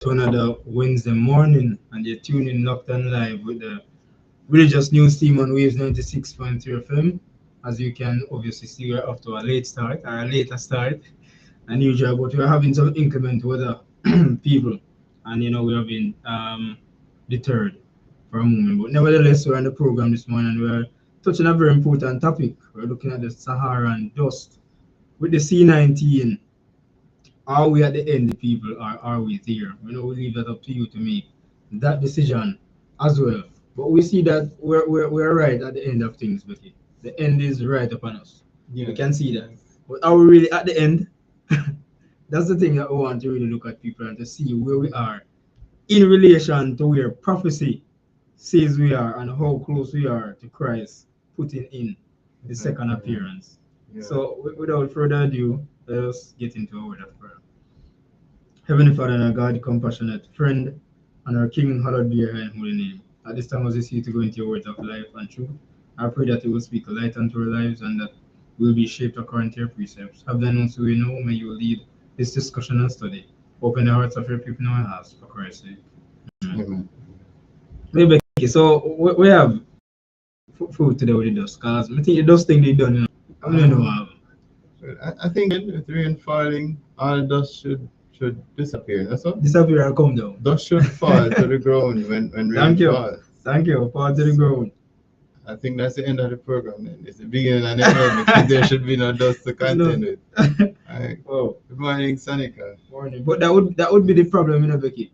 to another Wednesday morning, and you're tuning locked and live with the religious news team on Waves 96.3 FM. As you can obviously see, we're off to a late start, or a later start than usual, but we're having some inclement weather people, and we have been deterred for a moment. But nevertheless, we're on the program this morning, and we're touching a very important topic. We're looking at the Saharan dust with the C-19. Are we at the end, people, or are we there? We leave that up to you to make that decision as well. But we see that we're right at the end of things, Becky. The end is right upon us. Yeah. We can see that. But are we really at the end? That's the thing that we want to really look at, people, and to see where we are in relation to where prophecy says we are and how close we are to Christ putting in the second appearance. Yeah. So without further ado, let us get into a word of prayer. Heavenly Father and our God, compassionate friend, and our King, hallowed be your holy name. At this time, as we see to go into your words of life and truth, I pray that you will speak a light unto our lives and that we will be shaped according to your precepts. Have thine own so we know, may you lead this discussion and study. Open the hearts of your people now and ask for Christ's sake. Amen. Maybe, so we have food today with the dust, because I think the dust thing they done, I don't know. I think with rain falling, all dust should disappear. That's all. Disappear and come down. Dust should fall to the ground when rain falls. Thank you. Fall to the ground. I think that's the end of the program. Then it's the beginning and the end because there should be no dust to contend with. Right. Oh. Good morning, Sanika. Morning. But that would be the problem, Becky.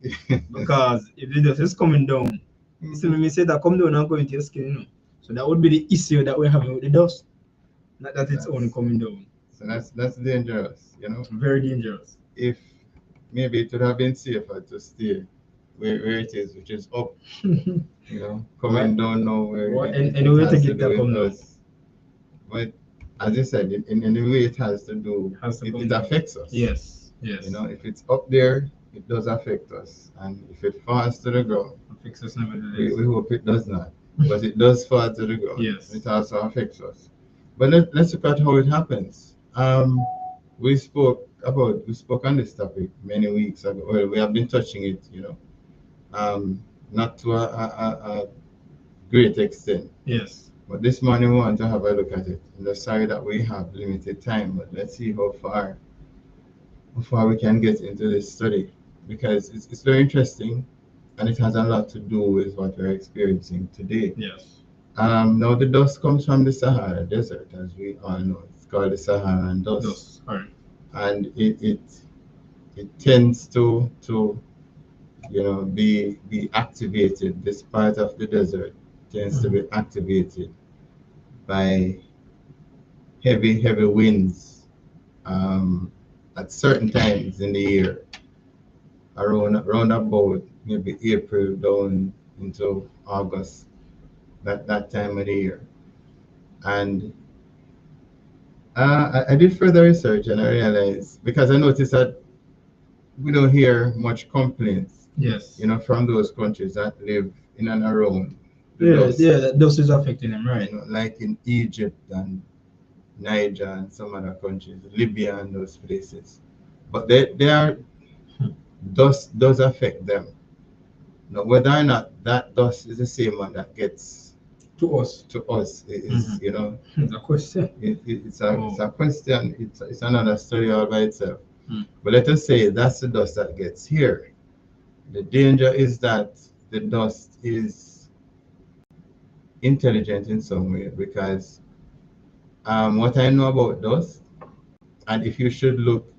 Because if the dust is coming down, you see me say that come down and go into your skin, So that would be the issue that we're having with the dust. Not that it's only coming down. So that's dangerous, Very dangerous. If maybe it would have been safer to stay where it is, which is up, coming down nowhere. And we take it to come down. But as you said, in the way it has to do, it affects us. Yes. If it's up there, it does affect us, and if it falls to the ground, affects us nevertheless. We hope it does not, but it does fall to the ground. Yes, it also affects us. But let's look at how it happens. We spoke on this topic many weeks ago. Well, we have been touching it, not to a great extent. Yes. But this morning we want to have a look at it. And sorry that we have limited time, but let's see how far we can get into this study, because it's very interesting, and it has a lot to do with what we're experiencing today. Yes. Now the dust comes from the Sahara Desert, as we all know. It's called the Saharan dust. Right. And it tends to be activated. This part of the desert tends to be activated by heavy winds at certain times in the year, around about maybe April down into August, that time of the year. And I did further research, and I realized, because I noticed that we don't hear much complaints. Yes. From those countries that live in and around. That dust is affecting them, right? Like in Egypt and Niger and some other countries, Libya and those places. But they are dust does affect them. Now, whether or not that dust is the same one that gets to us is it's a question. It's a question. It's another story all by itself. But let us say that's the dust that gets here. The danger is that the dust is intelligent in some way, because what I know about dust, and if you should look,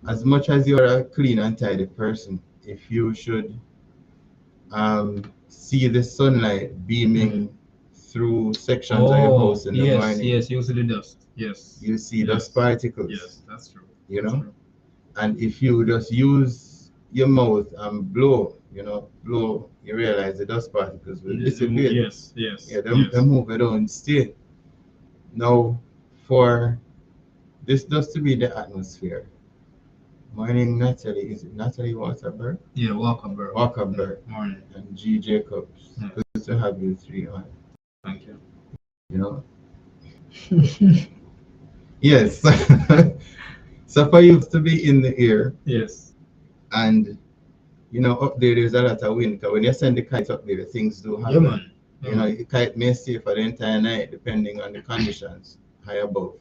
as much as you're a clean and tidy person, if you should see the sunlight beaming through sections of your house in the morning. Yes, you see the dust. Yes. You see dust particles. Yes, that's true. And if you just use your mouth and blow, you realize the dust particles will disappear. Yes. Yeah, they move, they don't stay. Now, for this dust to be the atmosphere. Morning, Natalie. Is it Natalie Waterberg? Yeah, Walkerberg. Morning. And G. Jacobs. Yeah. Good to have you three on. Thank you. Yes. So for you to be in the air. Yes. And you know, up there there's a lot of wind. Because when you send the kite up there, things do happen. Yeah, man. Yeah, You know, man. the kite may stay for the entire night depending on the conditions high above.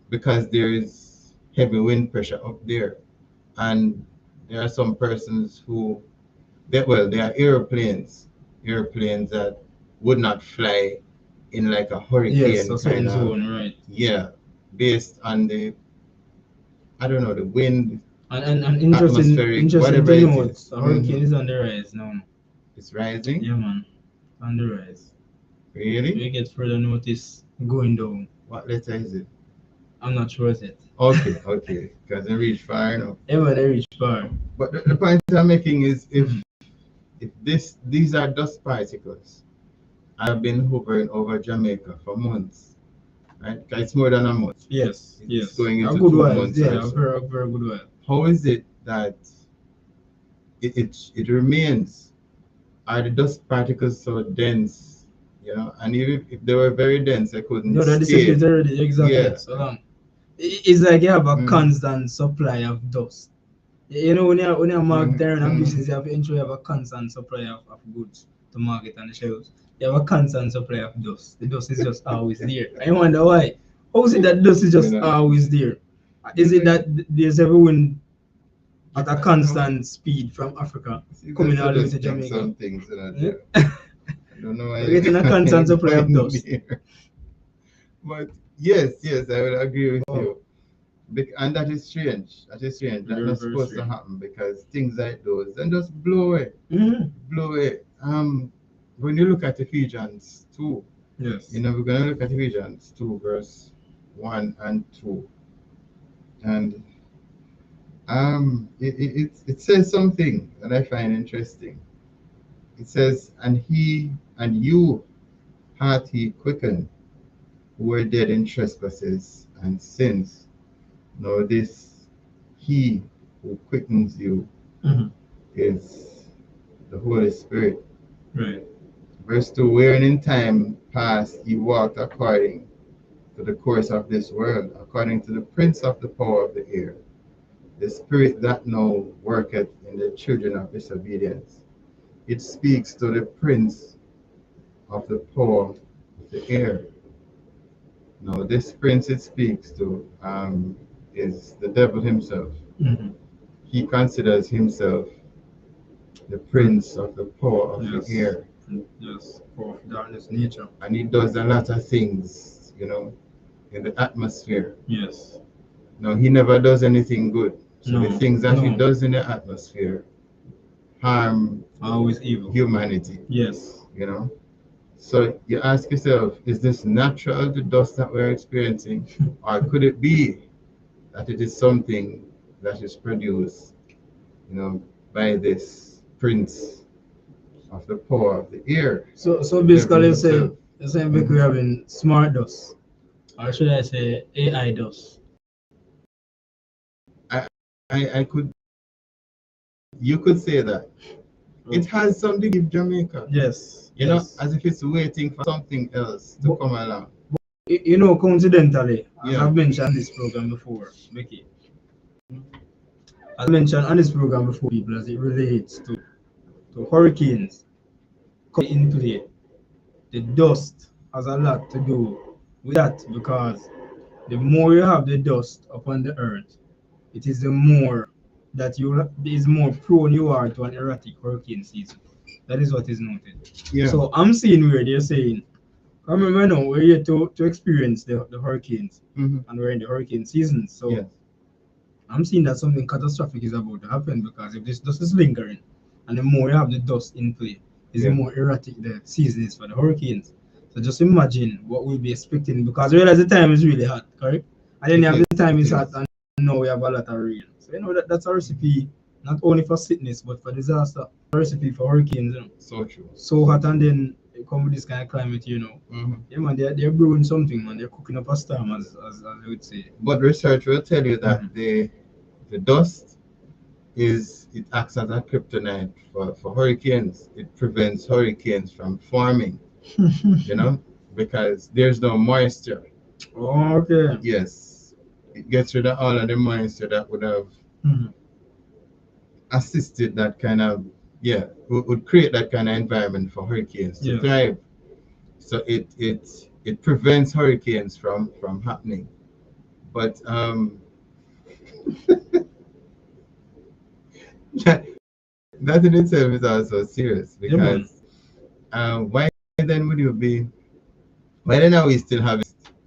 Because there is heavy wind pressure up there, and there are some persons who, there are airplanes that would not fly in like a Yes, hurricane a kind certain of, zone, right? yeah, based on the, I don't know, the wind, And interesting whatever to it note, is. a hurricane is on the rise now. It's rising. Yeah, man, on the rise. Really? We get further notice going down. What letter is it? I'm not sure yet. Okay, because they reach far enough. Yeah, man, they reach far. But the point I'm making is, Mhm. if these are dust particles, I've been hovering over Jamaica for months, right? 'Cause it's more than a month. Yes, It's yes. going A into good two while. months or Yeah, so. a very good while. How is it that it remains? Are the dust particles so dense? You know, and even if they were very dense, they couldn't No, that stay. disappears already. Exactly. Yeah. So long. It's like you have a Mhm. constant supply of dust. You know, when you market there and a Mhm. business, you have to ensure you have a constant supply of goods to market on the shelves. You have a constant supply of dust. The dust is just always there. I wonder why. How is it that dust is just You know, always there? Is it that there's every wind at a constant speed from Africa you coming just all the way to think Jamaica? some things that Yeah? there. I don't know why We're getting a constant you're supply of going dust. there. But yes, I would agree with Wow. you. And that is strange. That is strange. That's Very, not very supposed to strange. happen because things like those then just blow away. Mhm. Blow away. When you look at Ephesians 2, Yes. you know, we're going to look at Ephesians 2, verse 1 and 2. And it says something that I find interesting. It says, and you hath he quickened, who were dead in trespasses and sins. Know this, he who quickens you Mhm. is the Holy Spirit. Right. Verse 2, wherein in time past ye walked according to the course of this world, according to the prince of the power of the air, the spirit that now worketh in the children of disobedience. It speaks to the prince of the power of the air. Now, this prince it speaks to is the devil himself. Mhm. He considers himself the prince of the power of the Yes. air. Yes. For darkness nature. And he does a lot of things, you know, in the atmosphere. Yes. Now, he never does anything good. So the No. things that he No. does in the atmosphere harm Always evil. humanity, Yes. you know. So you ask yourself, is this natural, the dust that we're experiencing? Or could it be that it is something that is produced, you know, by this prince of the power of the air, So the devil basically himself? you're saying we're Mhm. having smart dust. Or should I say AI dust? I, I could, you could say that. It has something with Jamaica, Yes. you know, Yes. as if it's waiting for something else to come along. You know, coincidentally, as Yeah. I've mentioned this program before, Becky, as I mentioned on this program before, people, as it relates to hurricanes coming in play, the dust has a lot to do with that because the more you have the dust upon the earth, it is the more that you is more prone you are to an erratic hurricane season. That is what is noted. Yeah. So I'm seeing where they're saying, I remember now we're here to experience the hurricanes Mhm. and we're in the hurricane season. So Yes. I'm seeing that something catastrophic is about to happen because if this dust is lingering and the more you have the dust in play, is the Yeah. more erratic the season is for the hurricanes. So just imagine what we'll be expecting because realize the time is really hot, correct? And then you It have is. the time It is hot is. and now we have a lot of rain. So you know that's a recipe not only for sickness but for disaster. A recipe for hurricanes, you know. So true. So hot and then you come with this kind of climate, you know. Mhm. Yeah man, they're brewing something, man. They're cooking up a storm as I would say. But research will tell you that Mhm. the dust it acts as a kryptonite for hurricanes. It prevents hurricanes from forming, you know, because there's no moisture. Okay. Yes. It gets rid of all of the moisture that would have Mhm. assisted that kind of, yeah, would create that kind of environment for hurricanes to Yes. thrive. So it prevents hurricanes from happening. But that, that in itself is also serious Yeah, man. because why then would you be? Why then are we still having?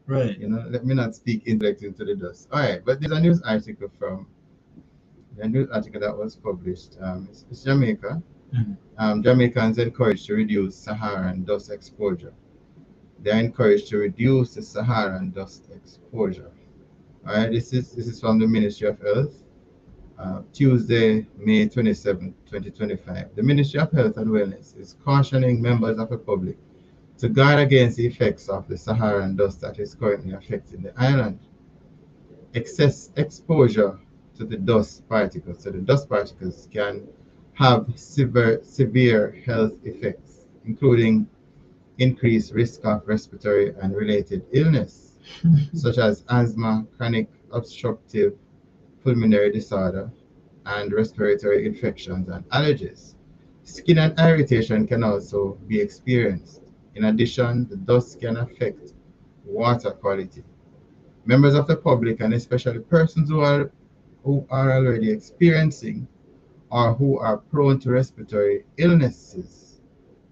Right. Let me not speak intellect into the dust. All right, but there's a news article from a news article that was published. It's Jamaica. Mhm. Jamaicans encouraged to reduce Saharan dust exposure. They're encouraged to reduce the Saharan dust exposure. All right, this is from the Ministry of Health, Tuesday, May 27, 2025. The Ministry of Health and Wellness is cautioning members of the public to guard against the effects of the Saharan dust that is currently affecting the island. Excess exposure to the dust particles. So the dust particles can have severe health effects, including increased risk of respiratory and related illness, such as asthma, chronic obstructive pulmonary disorder, and respiratory infections and allergies. Skin and eye irritation can also be experienced. In addition, the dust can affect water quality. Members of the public, and especially persons who are already experiencing or who are prone to respiratory illnesses,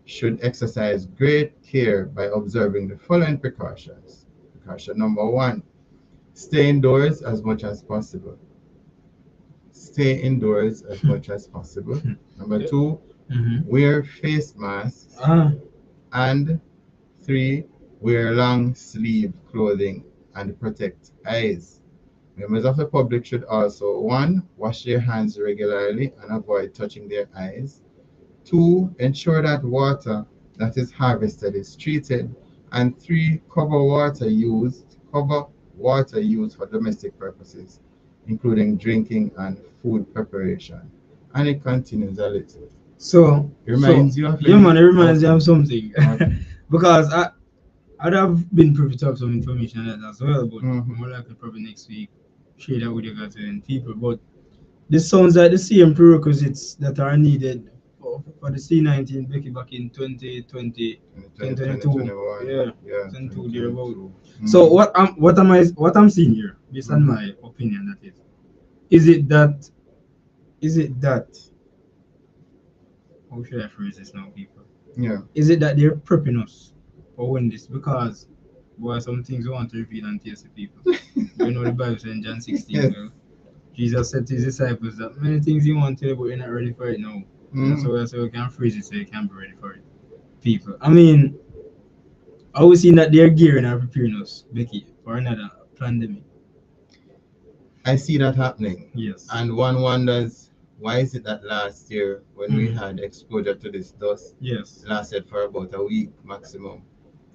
should exercise great care by observing the following precautions. Precaution number one: stay indoors as much as possible. Stay indoors as much as possible. Number two, Mhm. wear face masks. Ah, And three, wear long sleeve clothing and protect eyes. Members of the public should also: one, wash their hands regularly and avoid touching their eyes. Two, ensure that water that is harvested is treated. And three, cover water used for domestic purposes, including drinking and food preparation. And it continues a little. It so reminds you of yeah, man. It any reminds me okay. of something Okay. because I'd have been privy to have some information on that as well, but Mm-hmm. more likely probably next week share that with you guys and people. But this sounds like the same prerequisites that are needed for the C-19 back in 2020, 2022. 2021. Yeah, Yeah, 22 thereabout. 2022. So Mm-hmm. what I'm seeing here, based on Mm-hmm. my opinion, that is it that is it that how should I phrase this now, people? Yeah. Is it that they're prepping us for when this? Because boy, some things we want to repeat and taste the people. You know the Bible says in John 16, Yes. well, Jesus said to his disciples that many things you want to, but you're not ready for it now. And Mm-hmm. so that's why we can phrase it so you can be ready for it. People. I mean, I was seeing that they're gearing and preparing us, Becky, for another pandemic. I see that happening. Yes. And one wonders, why is it that last year when we Mhm. had exposure to this dust Yes. lasted for about a week maximum,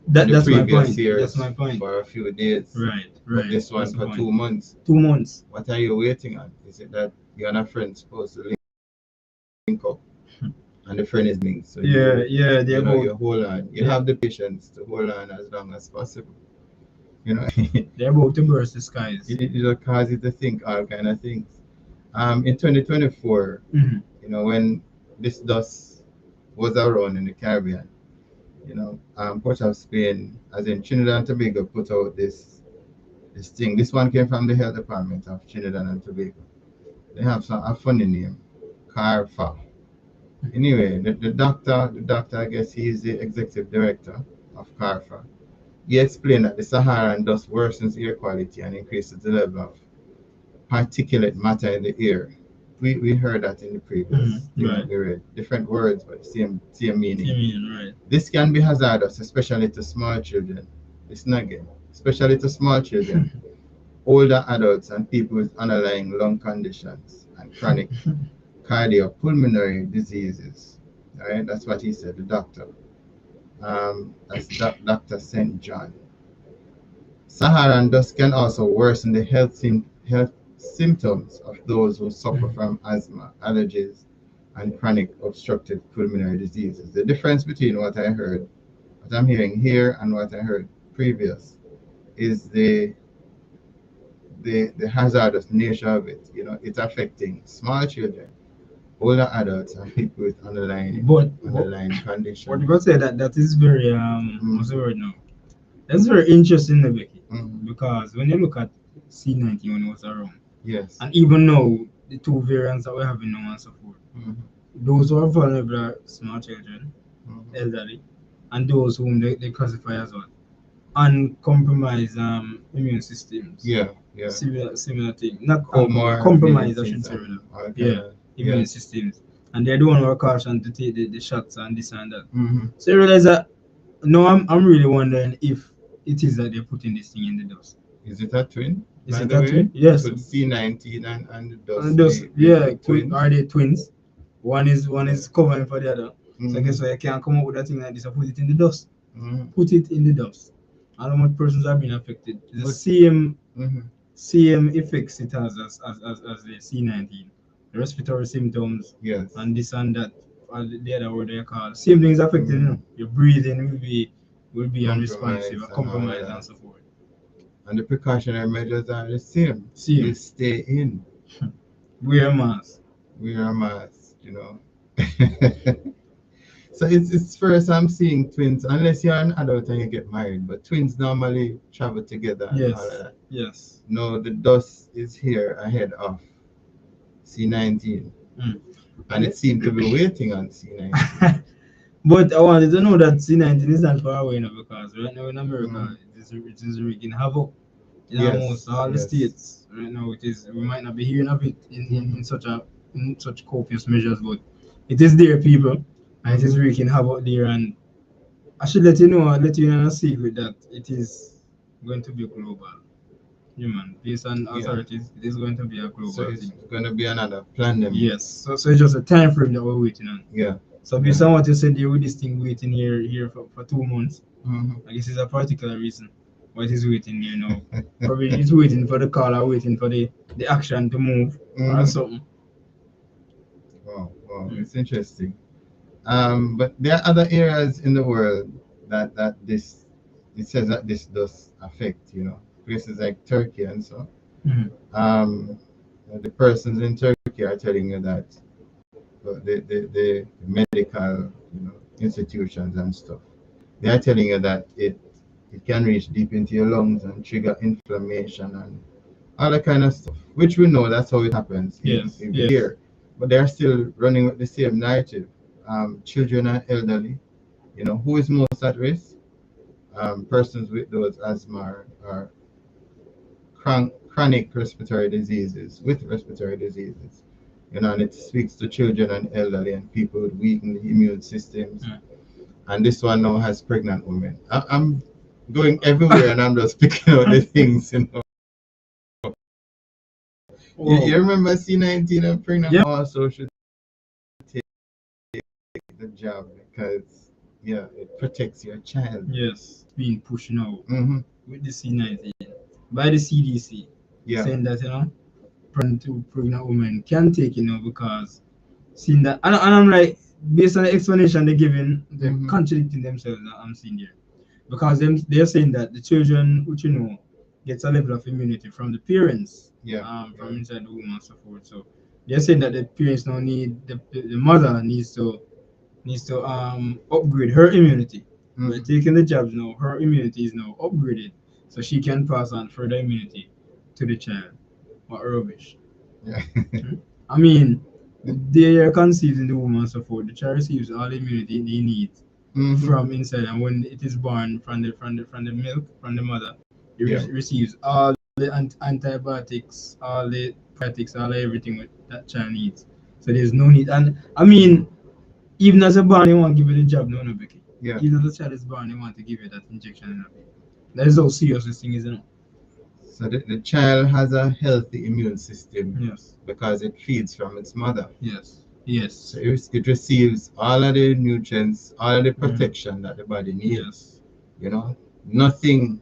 and That the that's my previous point. That's years my point. for a few days, Right, but right. this That's one the for point. 2 months? 2 months. What are you waiting on? Is it that you and a friend supposed to link up and the friend is linked? So Yeah, you yeah, they're you know both you hold on. You they're, have the patience to hold on as long as possible. they're both to burst the skies. It just causes you to think all kind of things. In 2024, Mhm. when this dust was around in the Caribbean, Port of Spain, as in Trinidad and Tobago, put out this thing. This one came from the health department of Trinidad and Tobago. They have a funny name, CARFA. Anyway, the doctor, I guess he is the executive director of CARFA. He explained that the Saharan dust worsens air quality and increases the level of particulate matter in the air. We heard that in the previous thing that Right. we read. Different words, but same You meaning. mean right? This can be hazardous, especially to small children. Listen again. Especially to small children, older adults, and people with underlying lung conditions and chronic cardiopulmonary diseases. All right, that's what he said, the doctor. That's Dr. St. John. Saharan dust can also worsen the health symptoms of those who suffer from asthma, allergies, and chronic obstructive pulmonary diseases. The difference between what I'm hearing here, and what I heard previous is the hazardous nature of it. It's affecting small children, older adults and people with underlying But conditions. what you got to say that is very what's the Mhm. word now? That's very interesting, Becky, Mhm. because when you look at C-19 when it was around, Yes. and even now the two variants that we're having now and so forth, Mhm. those who are vulnerable are small children, Mhm. elderly, and those whom they classify as what uncompromised immune systems. Yeah, yeah. Similar thing, not compromised, I should Comorbidities say. and all kind Yeah, of, immune yes. systems, and they're the one who are cautioned to take the shots and this and that. Mm-hmm. So you realize that no, I'm really wondering if it is that they're putting this thing in the dust. Is it a twin, Is by it the a way? twin? Yes. Could C-19 and the And dust those, be yeah, twins? are they twins? One is covering for the other. So I Mm-hmm. guess why you can't come up with a thing like this or put it in the dust. Mm-hmm. Put it in the dust. I don't know what persons are being affected. The But mm-hmm. same effects it has as the C-19. The respiratory symptoms Yes. and this and that. The other word they call. Same things affecting you. Mm-hmm. Your breathing will be unresponsive, Compromise and all of compromised and that. so forth. And the precautionary measures are the same. Same. You stay in. Wear mask. Wear a mask. So it's first I'm seeing twins, unless you're an adult and you get married, but twins normally travel together and all of Yes. that. Yes. No, the dust is here ahead of C-19, Mm. and it seemed to be waiting on C-19. But I wanted to know that C-19 is not far away now because right now in America Mm. it is wreaking havoc in almost Yes, all the yes. states. Right now it is we might not be hearing of it in Mhm. such copious measures, but it is there, people, and it is Mhm. wreaking havoc there. And I should let you know a secret that it is going to be global. Human, based on Yeah. authorities, it is going to be a So global it's thing. going to be another pandemic. Yes, so it's just a time frame that we're waiting on. Yeah. So based on what you said there with this thing waiting here for 2 months, Mhm. I guess it's a particular reason why it is waiting here now. Probably it's waiting for the call or waiting for the action to move or Mhm. something. Wow, wow, Mm. it's interesting. But there are other areas in the world that this it says that this does affect. Places like Turkey and so. Mhm. Um, the persons in Turkey are telling you that the medical institutions and stuff, they are telling you that it can reach deep into your lungs and trigger inflammation and all that kind of stuff, which we know that's how it happens Yes, even yes. here. But they're still running with the same narrative. Children and elderly, who is most at risk? Persons with those asthma or chronic respiratory diseases, with respiratory diseases. And it speaks to children and elderly and people with weakened immune systems. Mm. And this one now has pregnant women. I'm going everywhere and I'm just picking out the things. You Whoa. remember C-19 and pregnant Yeah. also should take the jab because, yeah, it protects your child. Yes. Being pushed now Mm-hmm. with the C-19 by the CDC, Yeah. saying that pregnant women can take because seeing that and I'm like, based on the explanation they're giving, they're Mm-hmm. contradicting themselves that I'm seeing there. Because they're saying that the children, which gets a level of immunity from the parents, Yeah. from inside the womb and so forth. So they're saying that the parents now the mother needs to upgrade her immunity. By Mm-hmm. taking the jabs now, her immunity is now upgraded, so she can pass on further immunity to the child. What rubbish! Yeah. Hmm? I mean, they are conceived in the womb and so forth. The child receives all the immunity they need Mm-hmm. from inside, and when it is born from the milk from the mother, it Yeah. receives all the antibiotics, all the probiotics, all everything that child needs. So there's no need. And I mean, even as a born, they want to give you the jab, no, Becky. Yeah. Even as a child is born, they want to give you that injection in a bit. That is how serious this thing is, you know? So the child has a healthy immune system Yes, because it feeds from its mother. yes, So yes, it receives all of the nutrients, all of the Mhm. protection that the body needs. yes, Nothing.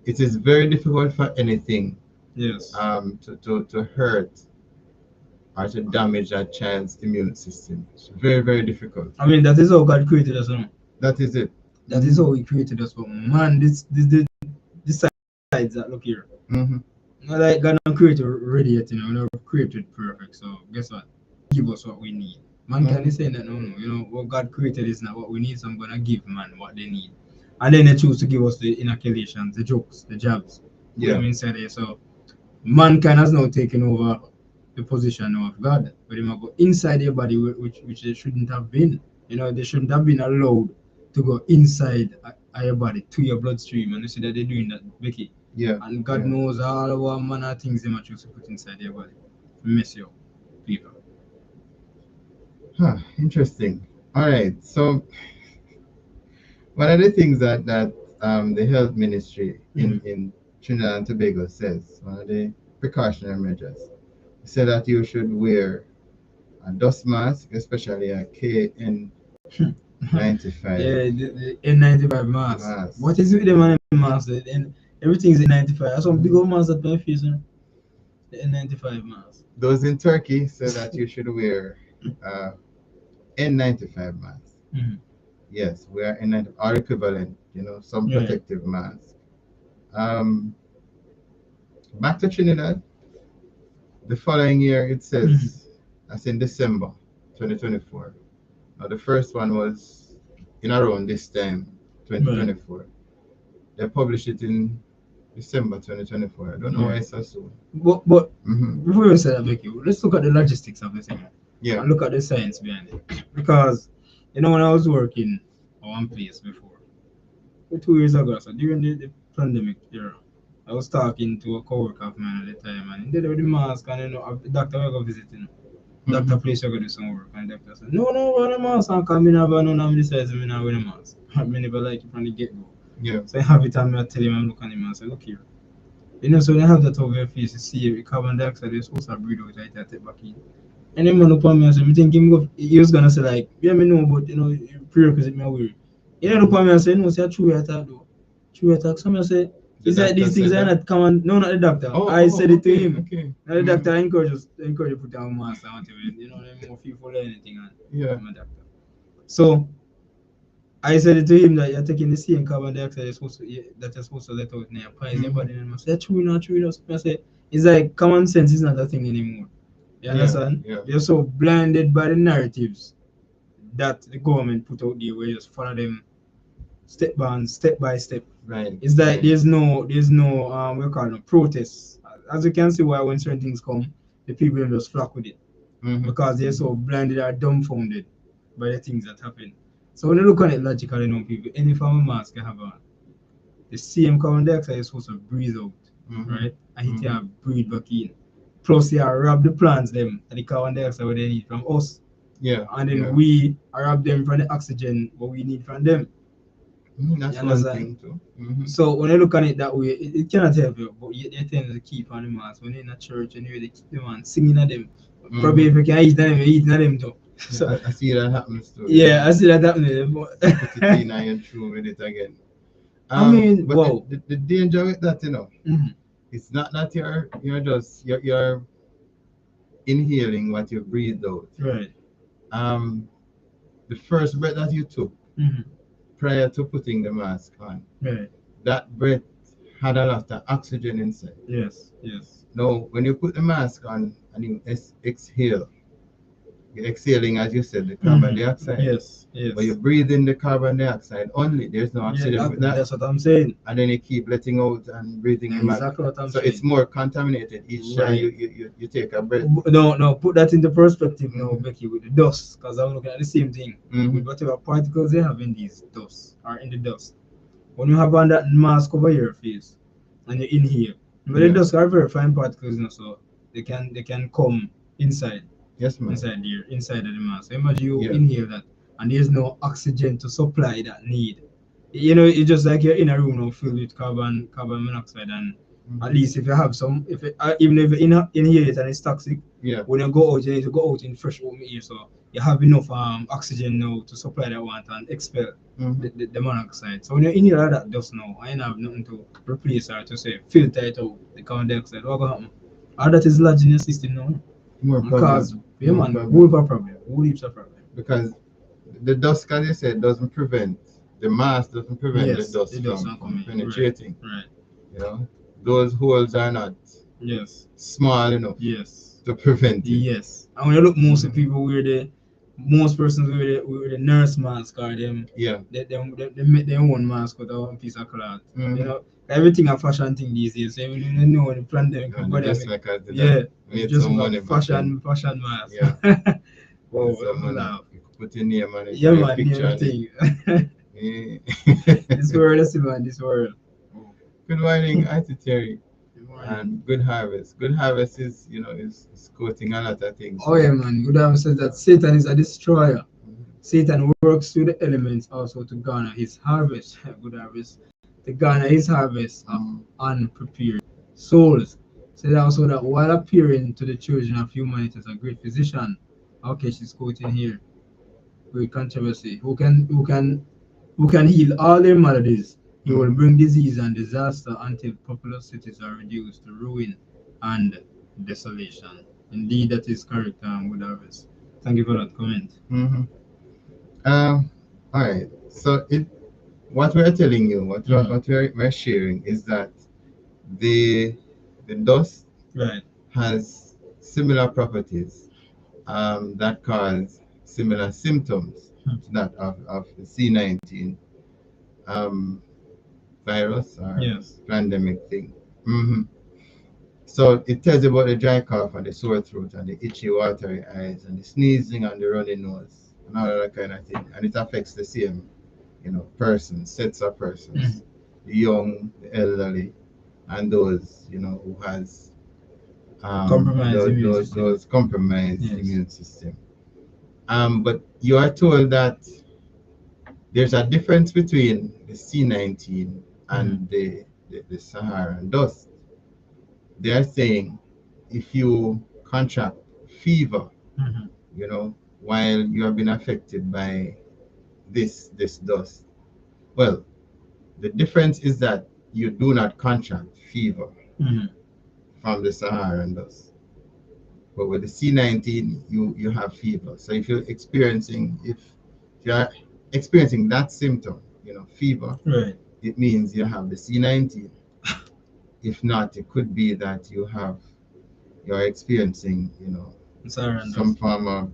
It is very difficult for anything yes. to hurt or to damage that child's immune system. It's very, very difficult. I mean, that is how God created us, you know? That is it. That is how He created us. But man, this sides that look here. Mm-hmm. Not like God not created ready yet, never created perfect. So guess what? give us what we need. Mankind is saying that no, what God created is not what we need, so I'm gonna give man what they need. And then they choose to give us the inoculations, the jokes, the jabs. Put them inside there. So mankind has now taken over the position of God, but they go inside your body, which they shouldn't have been. They shouldn't have been allowed to go inside your body to your bloodstream, and you see that they're doing that, Becky. Yeah. And God knows all what manner of things they might choose to put inside your body to mess you up, people. Huh, interesting. All right. So one of the things that the health ministry in Trinidad and Tobago says, one of the precautionary measures, said that you should wear a dust mask, especially a KN95. Yeah, the N95 mask. What is with them on the mask? And everything's N95. That's some big old mask that my face, the N95 mask. Those in Turkey said that you should wear N95 mask. Yes, we are in our equivalent, some protective mask. Back to Trinidad. The following year, it says, that's in December 2024. Now, the first one was in around this time, 2024. They published it in December 2024. I don't know why it's so soon. But before we say that, Becky, let's look at the logistics of the thing. Yeah. And look at the science behind it. Because, when I was working at one place before, 2 years ago, so during the pandemic era, I was talking to a co-worker of mine at the time, and he did with the mask, and the doctor I go visiting. Doctor place I go do some work, and the doctor said, no, wear the mask, and come in, have none of the size, I not wear the mask. I never like it from the get-go. Yeah. So I have it, and I tell him, I'm looking at him, and I say, look here. So they have that over your face, you see, the carbon dioxide is supposed to breathe out, I take back in. And then man look at me and say, I think he was gonna say like, yeah, me know, but prerequisite me aware. He look at me and say, no, say true attack though. True attack. So I say, it's like these things are not common. No, not the doctor. I said it to him. Okay. Now the doctor encourage you put down mask and whatever. Them more people or anything and I'm a doctor. So I said it to him that you're taking the same carbon dioxide that you're supposed to let out in your pies, your body, and I said, true, not true. So I say, it's like common sense is not a thing anymore. You understand? Yeah. You're so blinded by the narratives that the government put out there where you just follow them step by step. Right. It's like there's no we call them protests. As you can see why when certain things come, the people just flock with it. Because they're so blinded or dumbfounded by the things that happen. So when you look at it logically, people, any form of mask you have on, the same carbon dioxide is supposed to breathe out, right? And it can breathe back in. Plus, you rob the plants them and the carbon dioxide what they need from us. Yeah. And then we rob them from the oxygen what we need from them. That's one thing too. So when you look at it that way, it cannot help you, but yet they tend to keep on the mask. When you're in a church and they keep them on singing at them. Probably if you can eat them, you're eating at them too. So, I see that happens too. Yeah, I see that happening. Put it in and through with it again. I mean, but wow. the danger with that, it's not that you're inhaling what you breathed out. Right. The first breath that you took prior to putting the mask on, right, that breath had a lot of oxygen inside. Yes. Now, when you put the mask on and you exhale, you're exhaling, as you said, the carbon dioxide. Yes. But you breathe in the carbon dioxide only. There's no oxygen with that. That's what I'm saying. And then you keep letting out and breathing in. Exactly what I'm saying. So it's more contaminated each time you take a breath. No, put that into perspective now, Becky, with the dust. Because I'm looking at the same thing. With whatever particles they have in these dust, or in the dust. When you have on that mask over your face, and you inhale, but the dust are very fine particles, so they can come inside. Yes, ma'am. Inside of the mask. So imagine you inhale that, and there's no oxygen to supply that need. It's just like you're in a room now filled with carbon monoxide, and at least if you have some, even if you inhale it and it's toxic, when you go out, you need to go out in fresh open air, so you have enough oxygen now to supply that one and expel the monoxide. So when you inhale that dust now, I don't have nothing to replace or to say filter it out, the carbon dioxide. What will happen? All that is lodged in your system now. More because whole heaps of problem. Because the dust, as you said, doesn't prevent the mask doesn't prevent the dust from penetrating. Right. Those holes are not small enough. Yes. to prevent it. Yes. And when you look, most of people wear most persons wear the nurse mask or them. Yeah. They make their own mask with a piece of cloth. Mhm. You know, everything a fashion thing these days. So even you know the pandemic, And just like I did yeah, made just some like money back then. fashion mask. Yeah. Wow, Made some money. laugh. You could put your name on it, Yeah, or your man, picture on it. everything. Yeah. This world is man, this world. Good morning, Auntie Terry, Good morning. and good harvest. Good harvest is quoting a lot of things. Oh yeah, man. Good have said that Satan is a destroyer. Mhm. Satan works through the elements also to garner his harvest. Good harvest. To garner his harvest of unprepared souls. Said also that while appearing to the children of humanity as a great physician, okay, she's quoting here. Great controversy. Who can heal all their maladies. He will bring disease and disaster until populous cities are reduced to ruin and desolation. Indeed, that is correct, Good harvest. Thank you for that comment. Mhm. All right. So what we're telling you, what we're sharing is that the the dust Right. has similar properties that cause similar symptoms to that of the C-19 um, virus or Yes. pandemic thing. hmm So it tells you about the dry cough and the sore throat and the itchy, watery eyes and the sneezing and the runny nose and all that kind of thing. And it affects the same, persons, sets of persons, the young, the elderly, and those, who has Compromised immune those compromised Yes. immune system. But you are told that there's a difference between the C-19 and the Saharan dust. They are saying if you contract fever, Mhm. while you have been affected by this dust, well, the difference is that you do not contract fever Mhm. from the Saharan dust. But with the C-19, you have fever. So if you are experiencing that symptom, fever, Right. it means you have the C-19. If not, it could be that you're experiencing, Saharan some dust. form of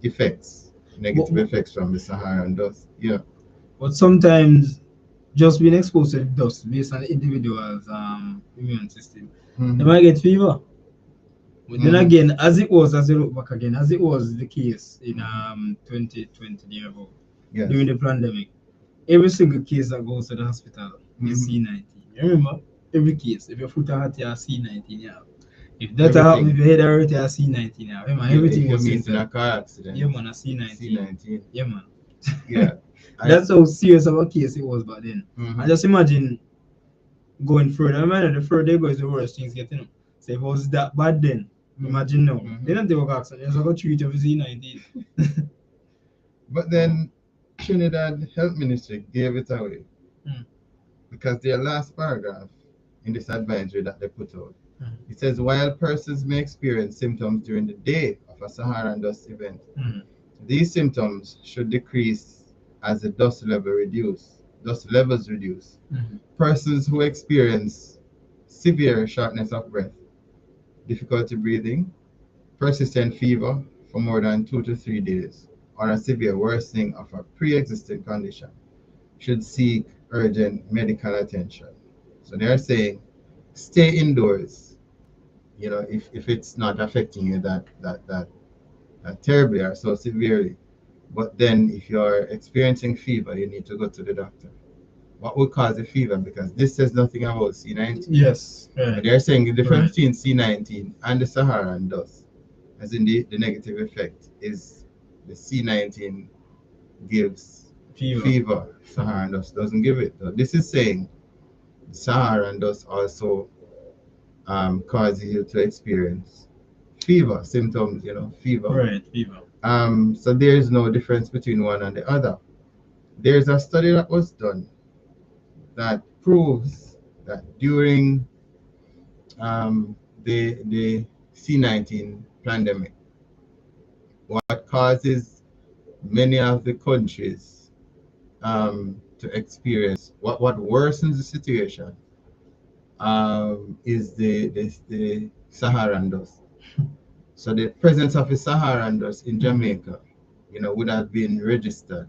effects, negative effects from the Saharan dust. Yeah. But sometimes just being exposed to the dust based on the individual's immune system, they Mhm. might get fever. But then Mhm. again, as you look back again, as it was the case in 2020 the year ago, during Yes. the pandemic, every single case that goes to the hospital is Mhm. C-19. Remember, every case, if your foot hurt, you have C-19. Yeah. If that happen, if Everything. your head hurt, you have C-19. Yeah. Man, If everything you was meet in a tested. car accident, Yeah, man, a C-19. C-19. Yeah, man. Yeah. I. That's how serious of a case it was back then. And Mhm. just imagine going further. I mean, the further you go is the worse things get, So if it was that bad then, imagine now. Mhm. They don't take a accident, just go treat you for C-19. But then Trinidad Health Ministry gave it away Mm. because their last paragraph in this advisory that they put out, Mhm. it says while persons may experience symptoms during the day of a Saharan dust event, Mhm. these symptoms should decrease as the dust levels reduce. Mhm. Persons who experience severe shortness of breath, difficulty breathing, persistent fever for more than 2 to 3 days, or a severe worsening of a pre-existing condition should seek urgent medical attention. So they're saying stay indoors, if it's not affecting you that terribly or so severely. But then if you're experiencing fever, you need to go to the doctor. What would cause the fever? Because this says nothing about C-19. Yes. But Right. they're saying the difference Right. between C-19 and the Saharan dust, as in the negative effect, is the C-19 gives Fever. fever. Saharan dust doesn't give it. So this is saying Saharan dust also causes you to experience fever symptoms, fever. Right. Fever. So there is no difference between one and the other. There's a study that was done that proves that during the C-19 pandemic, what causes many of the countries to experience what worsens the situation is the Saharan dust. So the presence of the Saharan dust in Jamaica, would have been registered.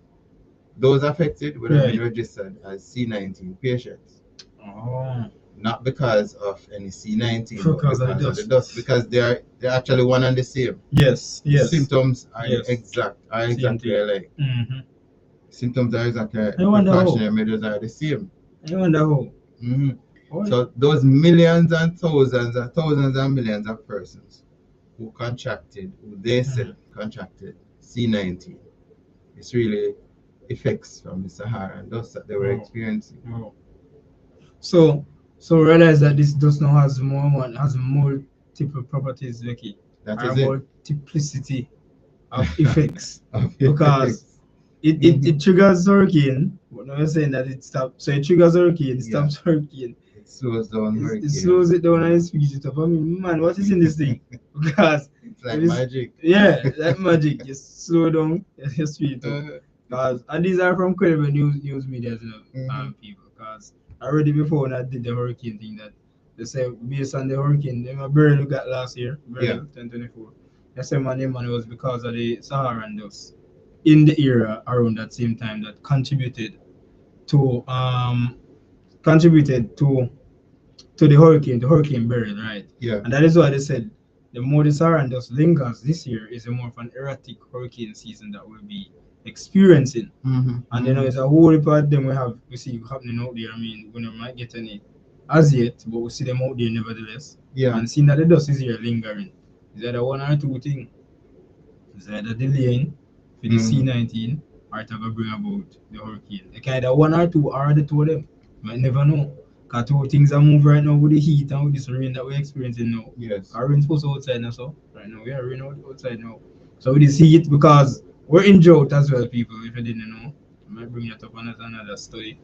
Those affected would have been Right. registered as C-19 patients, Oh, not because of any C-19, but because of the because of the dust. dust, because they're actually one and the same. Yes, The yes, symptoms are yes. Same exactly thing. alike. Mm-hmm. Symptoms are exactly alike. I The wonder how. precautionary measures are the same. I wonder how. hmm What? So those millions and thousands and millions of persons who they said contracted C-19, it's really effects from the Saharan dust that they were Oh, experiencing. oh. So, so realize that this does not has multiple properties, Vicky, That or is it. multiplicity of effects Of because effects. it triggers hurricane. But now you're saying that it stops. So it triggers hurricane, it Yeah, stops hurricane. it slows down It hurricane. slows it down and it speeds it up. I mean, man, what is in this thing? Because It's if like it's magic. yeah, like magic, you slow down, you speed it up. Uh, Cause and these are from credible news media, mhm. people. Cause already before when I did the hurricane thing, that they say based on the hurricane, the burial we got last year, Yeah. burial 2024. They say my name and it was because of the Saharan dust in the era around that same time that to um contributed to the hurricane burial, right? Yeah. And that is why they said the more the Saharan dust lingers this year is a more of an erratic hurricane season that we'll be experiencing. Mm-hmm. And it's a whole heap of them we see happening out there. I mean, we don't might get any as yet, but we see them out there nevertheless. Yeah. And seeing that the dust is here lingering, is either one or two things. It's either delaying for the Mm-hmm. C-19 or it's going to bring about the hurricane. It can either one or two or the two of them. You might never know. Because two things are moving right now with the heat and with this rain that we're experiencing now. Yes. Our rain's supposed to outside now, so right now we are rain outside now. So with this heat, because we're in drought as well, people, if you didn't know. I might bring it up on another study.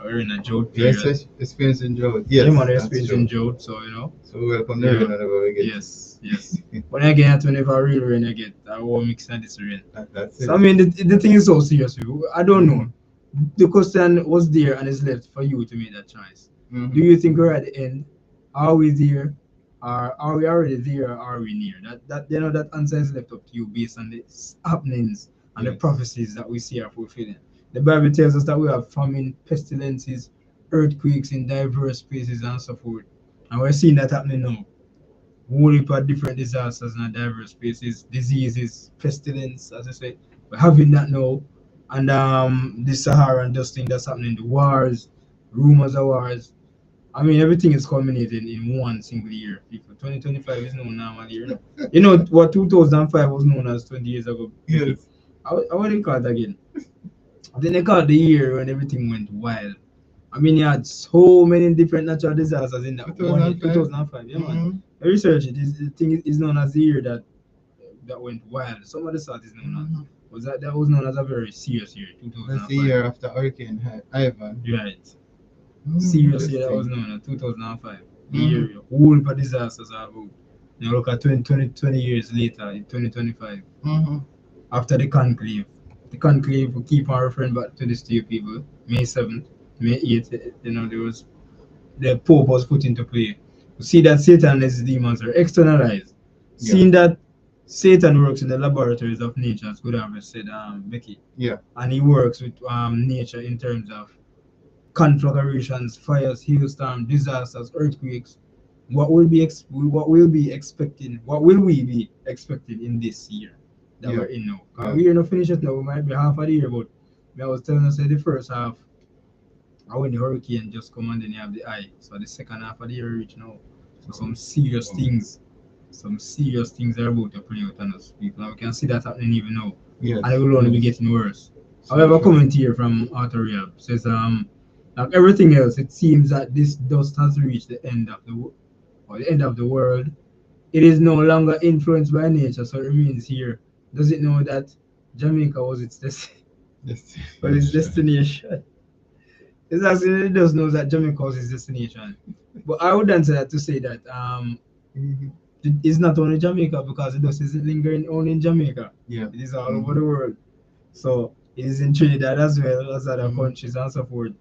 We're in a drought period. Yes, experiencing drought. Yes, Yeah, man, we're that's experiencing true. drought, so So we welcome the rain yeah. whenever we get Yes, yes. When I get whenever real rain I get, I won't mix in this rain. That's So I it. mean the thing is so serious. I don't know. Mhm. The question was there and it's left for you to make that choice. Mhm. Do you think we're at the end? Are we there? Are we already there or are we near? That answer is left up to you based on the happenings and the Yes. prophecies that we see are fulfilling. The Bible tells us that we have famine, pestilences, earthquakes in diverse places and so forth. And we're seeing that happening now. Whole heap of different disasters in diverse places, diseases, pestilence, as I say. We're having that now. And the Saharan dust thing that's happening, the wars, rumors of wars. I mean, everything is culminating in one single year. People, 2025 is no normal year. No. You know what 2005 was known as 20 years ago? Yes. How would they call it again? Then they call it the year when everything went wild. I mean, you had so many different natural disasters in that one year, 2005. 2005. Yeah, man. Mhm. Research it. The thing is known as the year that went wild. Some of the sort is known as Mhm. that was known as a very serious year, That's the 2005. year after Hurricane Ivan. Right. Serious year that was Interesting. known as 2005. The Mhm. year whole heap of disasters are about. You look at 20 years later in 2025 Mhm. after the conclave. The conclave will keep on referring back to this to you people. May 7th, May 8th, there was the Pope was put into play. We see that Satan and his demons are externalized. Yeah. Seeing that Satan works in the laboratories of nature, as good have said, Becky, Yeah. and he works with nature in terms of conflagrations, fires, hailstorms, disasters, earthquakes. What will be expecting? What will we be expecting in this year that Yeah. we're in now? Yeah. We are not finished yet now. We might be half of the year, but I was telling us that the first half when the hurricane just come and then you have the eye. So the second half of the year reach now. So some serious things are about to play out on us, people. And we can see that happening even now. Yes. And it will only be Yes. getting worse. So However, sure. comment here from Arthur Rehab says like everything else, it seems that this dust has reached the end of the end of the world. It is no longer influenced by nature, so it remains here. Does it know that Jamaica was its Yes. was its Sure. destination? It's actually it does know that Jamaica was his destination. But I would answer that to say that Mhm. it's not only Jamaica because it does isn't lingering only in Jamaica. Yeah. It is all over the world. So it is in Trinidad as well as other Mhm. countries and so forth.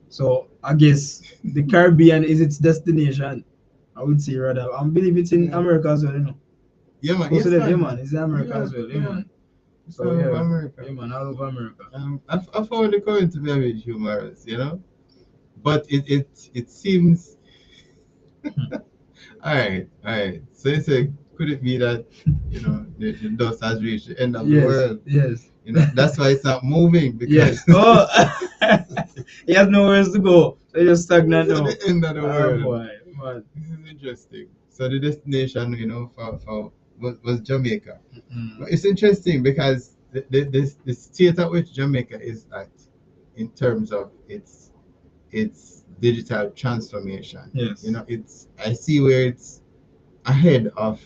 So I guess the Caribbean is its destination. I would say rather. I believe it's in Yeah. America as well, Yeah, man. Close Yes, to them, yeah, man. man. It's in America Yeah, as well, yeah, yeah. man. It's So all over yeah, America. yeah, man, all over America. I found the current to be a bit humorous, you know, but it seems all right, all right. So you say, could it be that the dust has reached the end of the Yes, world? yes, You know, that's why it's not moving because yes. Oh, he has nowhere else to go. So he's just stagnant it's at now. the end of the Oh world. boy, man. This is interesting. So the destination, for was Jamaica. Mm. But it's interesting because the state at which Jamaica is at in terms of its digital transformation. Yes. It's I see where it's ahead of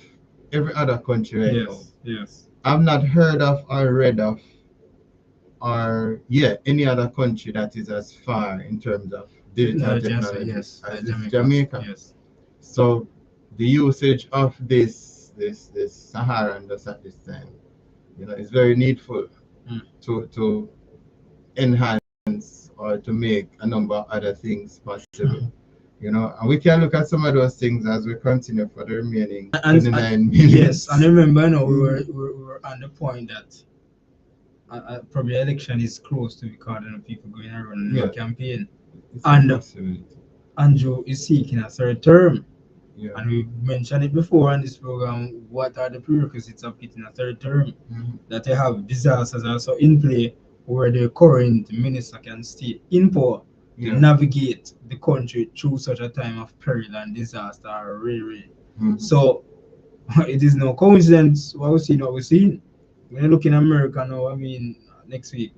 every other country right now. Yes, yes. I've not heard of or read of or any other country that is as far in terms of digital Technology, yes, technology yes, as like is Jamaica. Jamaica. Yes. So the usage of this Saharan dust at this time, is very needful Mm. to enhance or to make a number of other things possible. And we can look at some of those things as we continue for the remaining And 29 yes, minutes. and remember, no, we were on the point that probably election is close to be called, and people going around Yeah. the campaign. It's And a possibility. Andrew is seeking a third term. Yeah. And we mentioned it before on this program. What are the prerequisites of getting a third term? Mhm. That they have disasters also in play where the current minister can stay in power to Yeah. navigate the country through such a time of peril and disaster. Really. Mhm. So it is no coincidence what we're seeing. When you look in America now, I mean, next week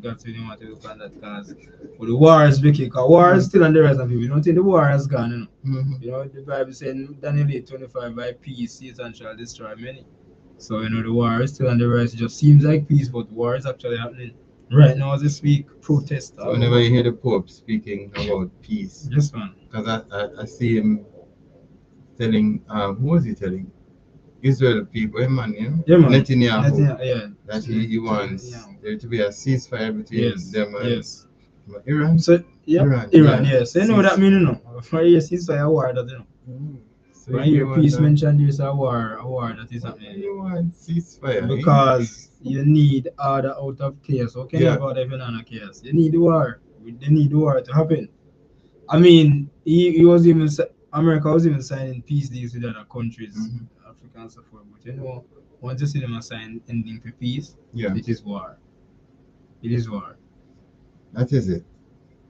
that's when you want to look at that because the war is big. Because war is still on the rise, and people don't think the war has gone. Mhm. The Bible saying Daniel 8:25, by peace Satan shall destroy many. So the war is still on the rise. It just seems like peace, but war is actually happening right now as this week. Protest. So whenever you hear the Pope speaking about peace, Yes, man. because I see him telling, who was he telling? Israel people, man, Yeah, man. Netanyahu, Yeah. that he wants Yeah. there to be a ceasefire between Yes. them and Yes. Iran. So yeah, Iran, Iran, yeah. yes. You know what that mean, For years since a war that So when you your want peace mentioned there's a war that is happening. you want ceasefire, Because you need order out of chaos. How can you have order if you're not in chaos? You need the war. They need the war to happen. I mean, he was even America was even signing peace deals with other countries, Africa and so forth. But once you see them assign ending to peace, it is war. It is war. That is it.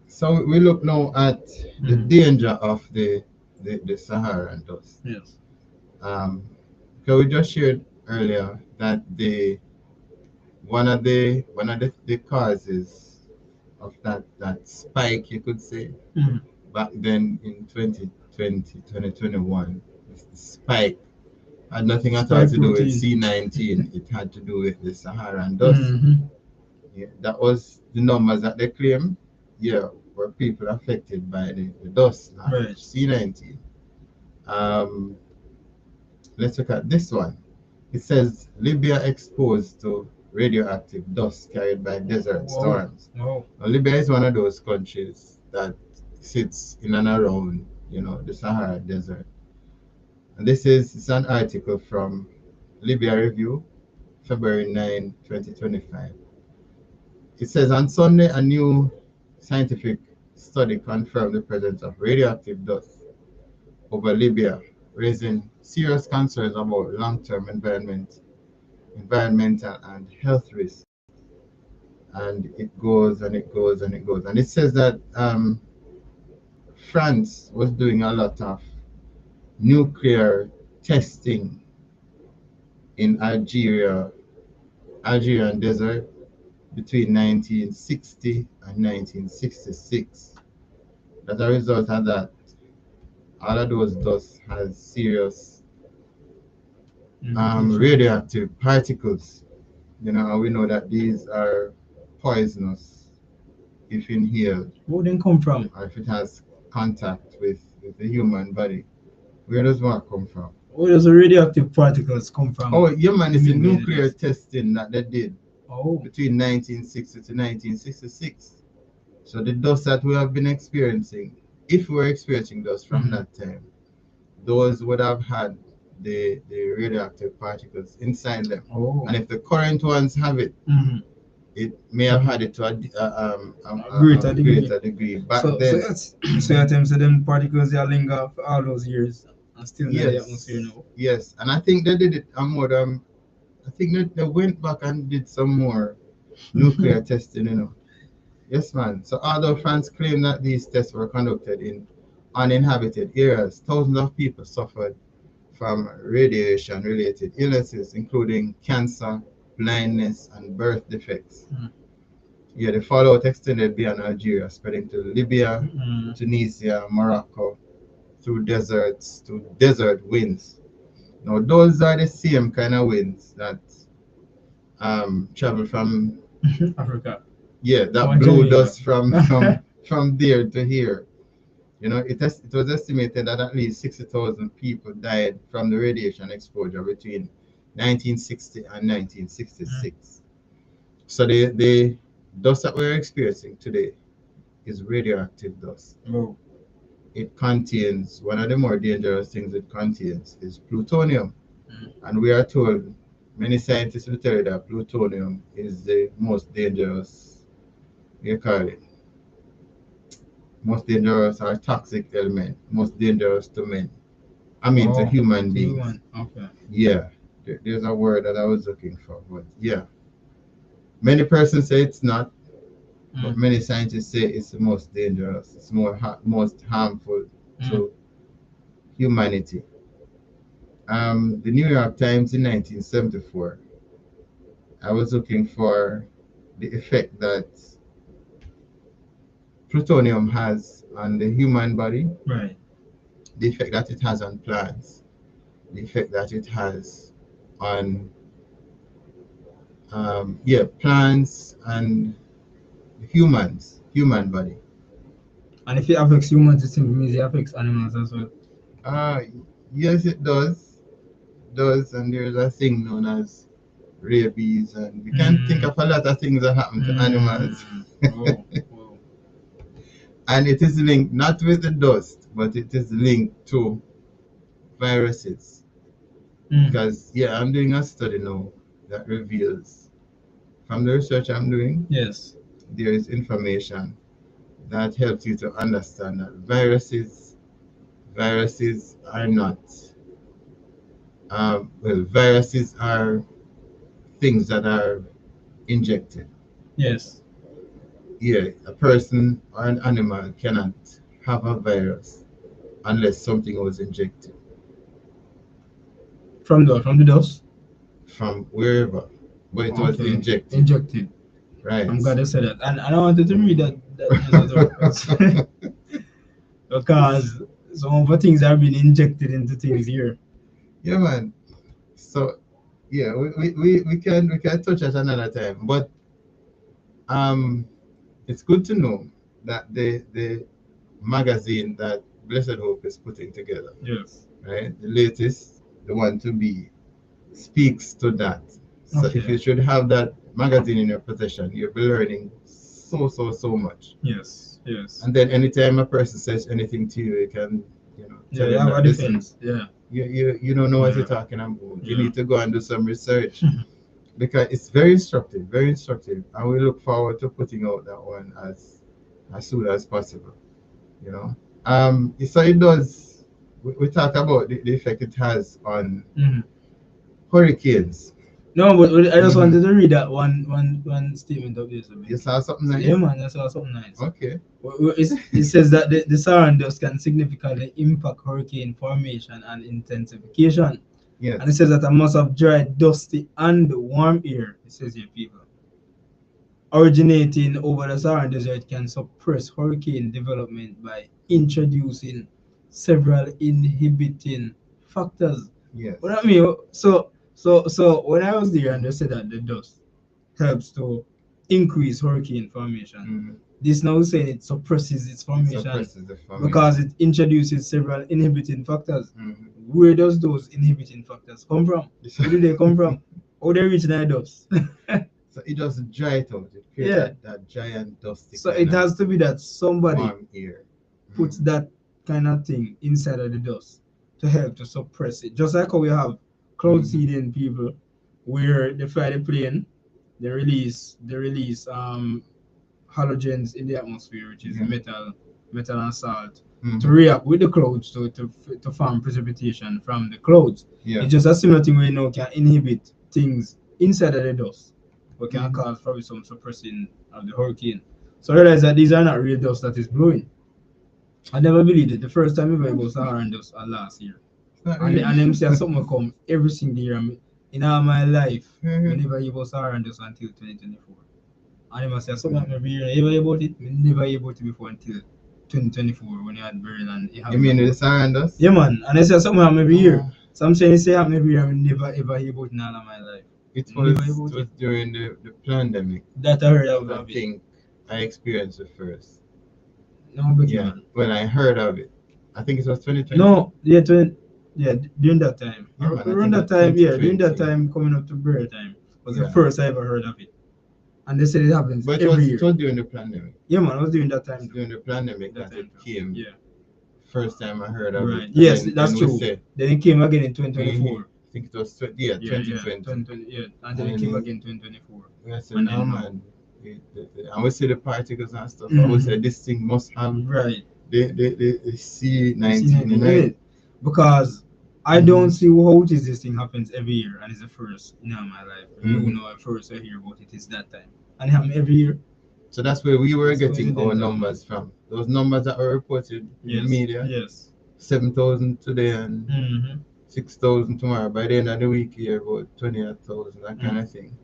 So we look now at the danger of the Saharan dust. Yes. So we just shared earlier that one of the causes of that spike, you could say, back then in 2020, 2021, the spike had nothing at all to do with C-19. It had to do with the Saharan dust. Yeah, that was the numbers that they claim. Yeah, were people affected by the dust, Right. C-19. Um, let's look at this one. It says Libya exposed to radioactive dust carried by desert storms. Wow. Now, Libya is one of those countries that sits in and around, the Sahara Desert. And it's an article from Libya Review, February 9, 2025. It says on Sunday, a new scientific study confirmed the presence of radioactive dust over Libya, raising serious concerns about long-term environmental and health risks. And it goes and it goes and it goes. And it says that France was doing a lot of nuclear testing in Algerian desert between 1960 and 1966. As a result of that, all of those dust has serious radioactive particles. And we know that these are poisonous if inhaled. Where did it come from? Or if it has contact with the human body. Where does what come from? Where does the radioactive particles come from? Oh, yeah, man, it's a nuclear testing that they did between 1960 to 1966. So the dust that we have been experiencing, if we were experiencing dust from that time, those would have had the radioactive particles inside them. Oh. And if the current ones have it, it may have had it to a Greater degree. greater degree. Back So then, so you attempt to them particles they linger for all those years and still in the yes, atmosphere now. yes. And I think they did it more than, I think they went back and did some more nuclear testing, you know. Yes, man. So although France claimed that these tests were conducted in uninhabited areas, thousands of people suffered from radiation-related illnesses, including cancer, blindness, and birth defects. Yeah, the fallout extended beyond Algeria, spreading to Libya, Tunisia, Morocco, through deserts, to desert winds. Now, those are the same kind of winds that travel from Africa. yeah, that From blew Jamaica. dust from there to here. You know, it was estimated that at least 60,000 people died from the radiation exposure between 1960 and 1966. So the dust that we're experiencing today is radioactive dust. Oh. It contains, one of the more dangerous things it contains is plutonium. And we are told, many scientists will tell you that plutonium is the most dangerous, you call it, most dangerous or toxic element, most dangerous to men. I mean, to human beings. Okay. Yeah, there's a word that I was looking for, but yeah. Many persons say it's not, but many scientists say it's the most dangerous, it's most harmful to humanity. The New York Times in 1974, I was looking for the effect that plutonium has on the human body, Right. the effect that it has on plants, the effect that it has on plants and human body. And if it affects humans, it simply means it affects animals as well. Uh, yes, it does, and there's a thing known as rabies, and we can think of a lot of things that happen to animals. Whoa. And it is linked not with the dust, but it is linked to viruses. Because I'm doing a study now that reveals, from the research I'm doing, Yes. there is information that helps you to understand that viruses are not viruses are things that are injected. Yes. Yeah, a person or an animal cannot have a virus unless something was injected From the dust? from wherever, but it was injected. Injected. Right. I'm glad I said that. And I wanted to read that because some of the things have been injected into things here. Yeah, man. So yeah, we can touch at another time, but it's good to know that the magazine that Blessed Hope is putting together, Yes. right, the latest, the one to be, speaks to that. So if you should have that magazine in your possession, you'll be learning so much. Yes. And then anytime a person says anything to you, you can tell them that, listen, you don't know what you're talking about. You need to go and do some research. Because it's very instructive, and we look forward to putting out that one as soon as possible. So it does. We talk about the effect it has on hurricanes. No, but I just wanted to read that one statement of this. You saw something nice? Yeah, man, I saw something nice. Okay. It says that the Saharan dust can significantly impact hurricane formation and intensification. Yes. And it says that a mass of dry, dusty, and warm air, it says here, people, originating over the Saharan desert can suppress hurricane development by introducing several inhibiting factors. Yes. What I mean, so when I was there and they said that the dust helps to increase hurricane formation, this now saying it suppresses its formation, because it introduces several inhibiting factors. Where does those inhibiting factors come from? Where do they come from? How they reach that dust? So it just dry it out. It creates that giant dusty. So it has to be that somebody warm air puts that kind of thing inside of the dust to help to suppress it. Just like how we have cloud seeding people, where they fly the plane, they release halogens in the atmosphere, which is metal and salt, to react with the clouds to form precipitation from the clouds. It's just a similar thing we know can inhibit things inside of the dust, but can cause probably some suppressing of the hurricane. So I realize that these are not real dust that is blowing. I never believed it. The first time I ever go Saharan dust last year. And them say something come every single year. In all my life, I never hear about Saharan dust until 2024. And them say something every year. I never hear about it. I never hear about it before until 2024 when you had burial and you mean the Saharan dust? Yeah, man. And I say something every year. Some say every year. I never ever hear about it in all of my life. It was during the pandemic that I heard of I it. think I experienced it first. No, but yeah, man. when I heard of it, I think it was 2020. No, during that time. Around that time, during that time, coming up to burial time was the first I ever heard of it. And they said it happens every year. It was during the pandemic. Yeah, man, it was during that time. During the pandemic that it came. Yeah. First time I heard of it. Yes, that's true. Then it came again in 2024. I think it was 2020. 2020. Yeah, and then it came again in 2024. I said, no, man. I would say the particles and stuff. I would say this thing must have the C-19 in it. Because I don't see how it is this thing happens every year and it's the first in my life. You know, at first I hear about it is that time. And it happens every year. So that's where we were getting our numbers from. Those numbers that were reported in the media. Yes. 7,000 today and 6,000 tomorrow. By the end of the week, here about 28,000, that kind of thing.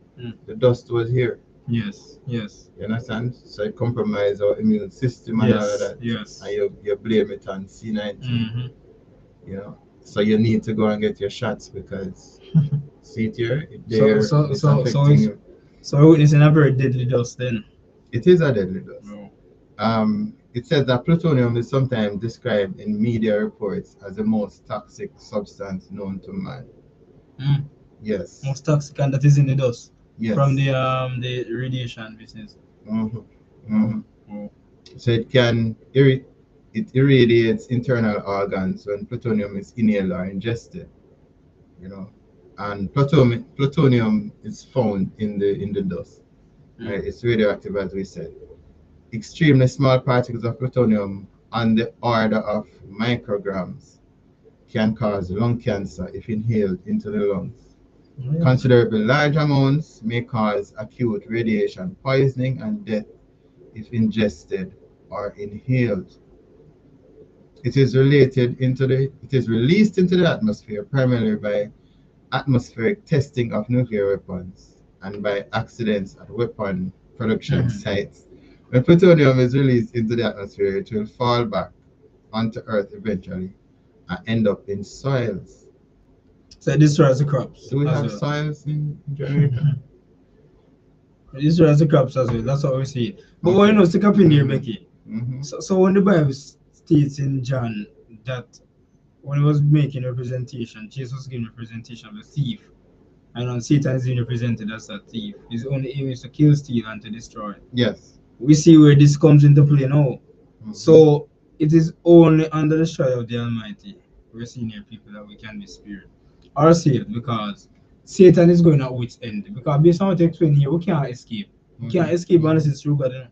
The dust was here. Yes. You understand? So it compromised our immune system and all of that. Yes. And you blame it on C-19. You know, so you need to go and get your shots because see it here, it's affecting you. So we're witnessing a very deadly dust then. It is a deadly dust. It says that plutonium is sometimes described in media reports as the most toxic substance known to man. Yes. Most toxic, and that is in the dust. Yes. From the radiation business. So it irradiates internal organs when plutonium is inhaled or ingested. You know, and plutonium is found in the dust. Right? It's radioactive, as we said. Extremely small particles of plutonium on the order of micrograms can cause lung cancer if inhaled into the lungs. Considerably large amounts may cause acute radiation poisoning and death if ingested or inhaled. It is released into the atmosphere primarily by atmospheric testing of nuclear weapons and by accidents at weapon production sites. When plutonium is released into the atmosphere, it will fall back onto Earth eventually and end up in soils. So it destroys the crops. Do we have soils in Jamaica? It destroys the crops as well. That's what we see. But what you know, stick up in here, Becky. So when the Bible states in John that when he was making representation, Jesus was giving representation of a thief. And Satan is being represented as a thief. His only aim is to kill, steal, and to destroy. Yes. We see where this comes into play now. So it is only under the shadow of the Almighty, we're senior people, that we can be spared or saved, because Satan is going at wit's end. Because based on what you explain here, we can't escape. We can't escape unless it's through God.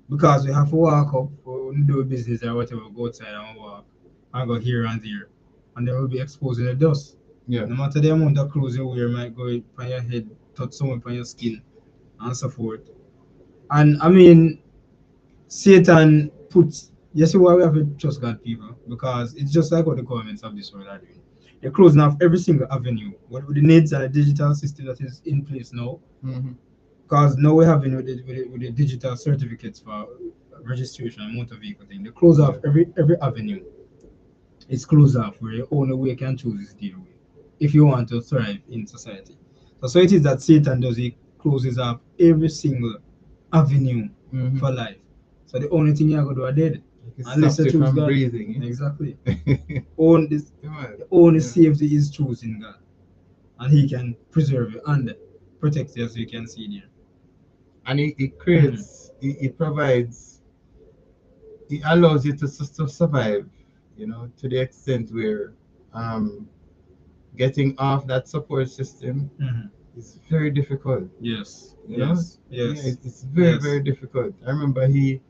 Because we have to walk up, or do business or whatever, go outside and walk and go here and there. And then we'll be exposed in the dust. Yeah. No matter the amount of clothes you wear, might go on your head, touch someone on your skin, and so forth. And I mean, Satan puts, you see why we have to trust God, people? Because it's just like what the governments of this world are doing. They're closing off every single avenue. What with the needs and the digital system that is in place now. Because now we're having with the digital certificates for registration and motor vehicle thing. They close off every avenue. It's closed off where the only way you can choose is their way if you want to thrive in society. So it is that Satan does, he closes off every single avenue for life. So the only thing you're going to do are dead. Unless you choose God. Breathing, Exactly. The only safety is choosing God. And he can preserve you and protect you, as you can see there. And he creates, he provides, he allows you to survive, you know, to the extent where um, getting off that support system is very difficult. Yes. You know, Yes. yeah, Yes. it's very, Yes. very difficult. I remember he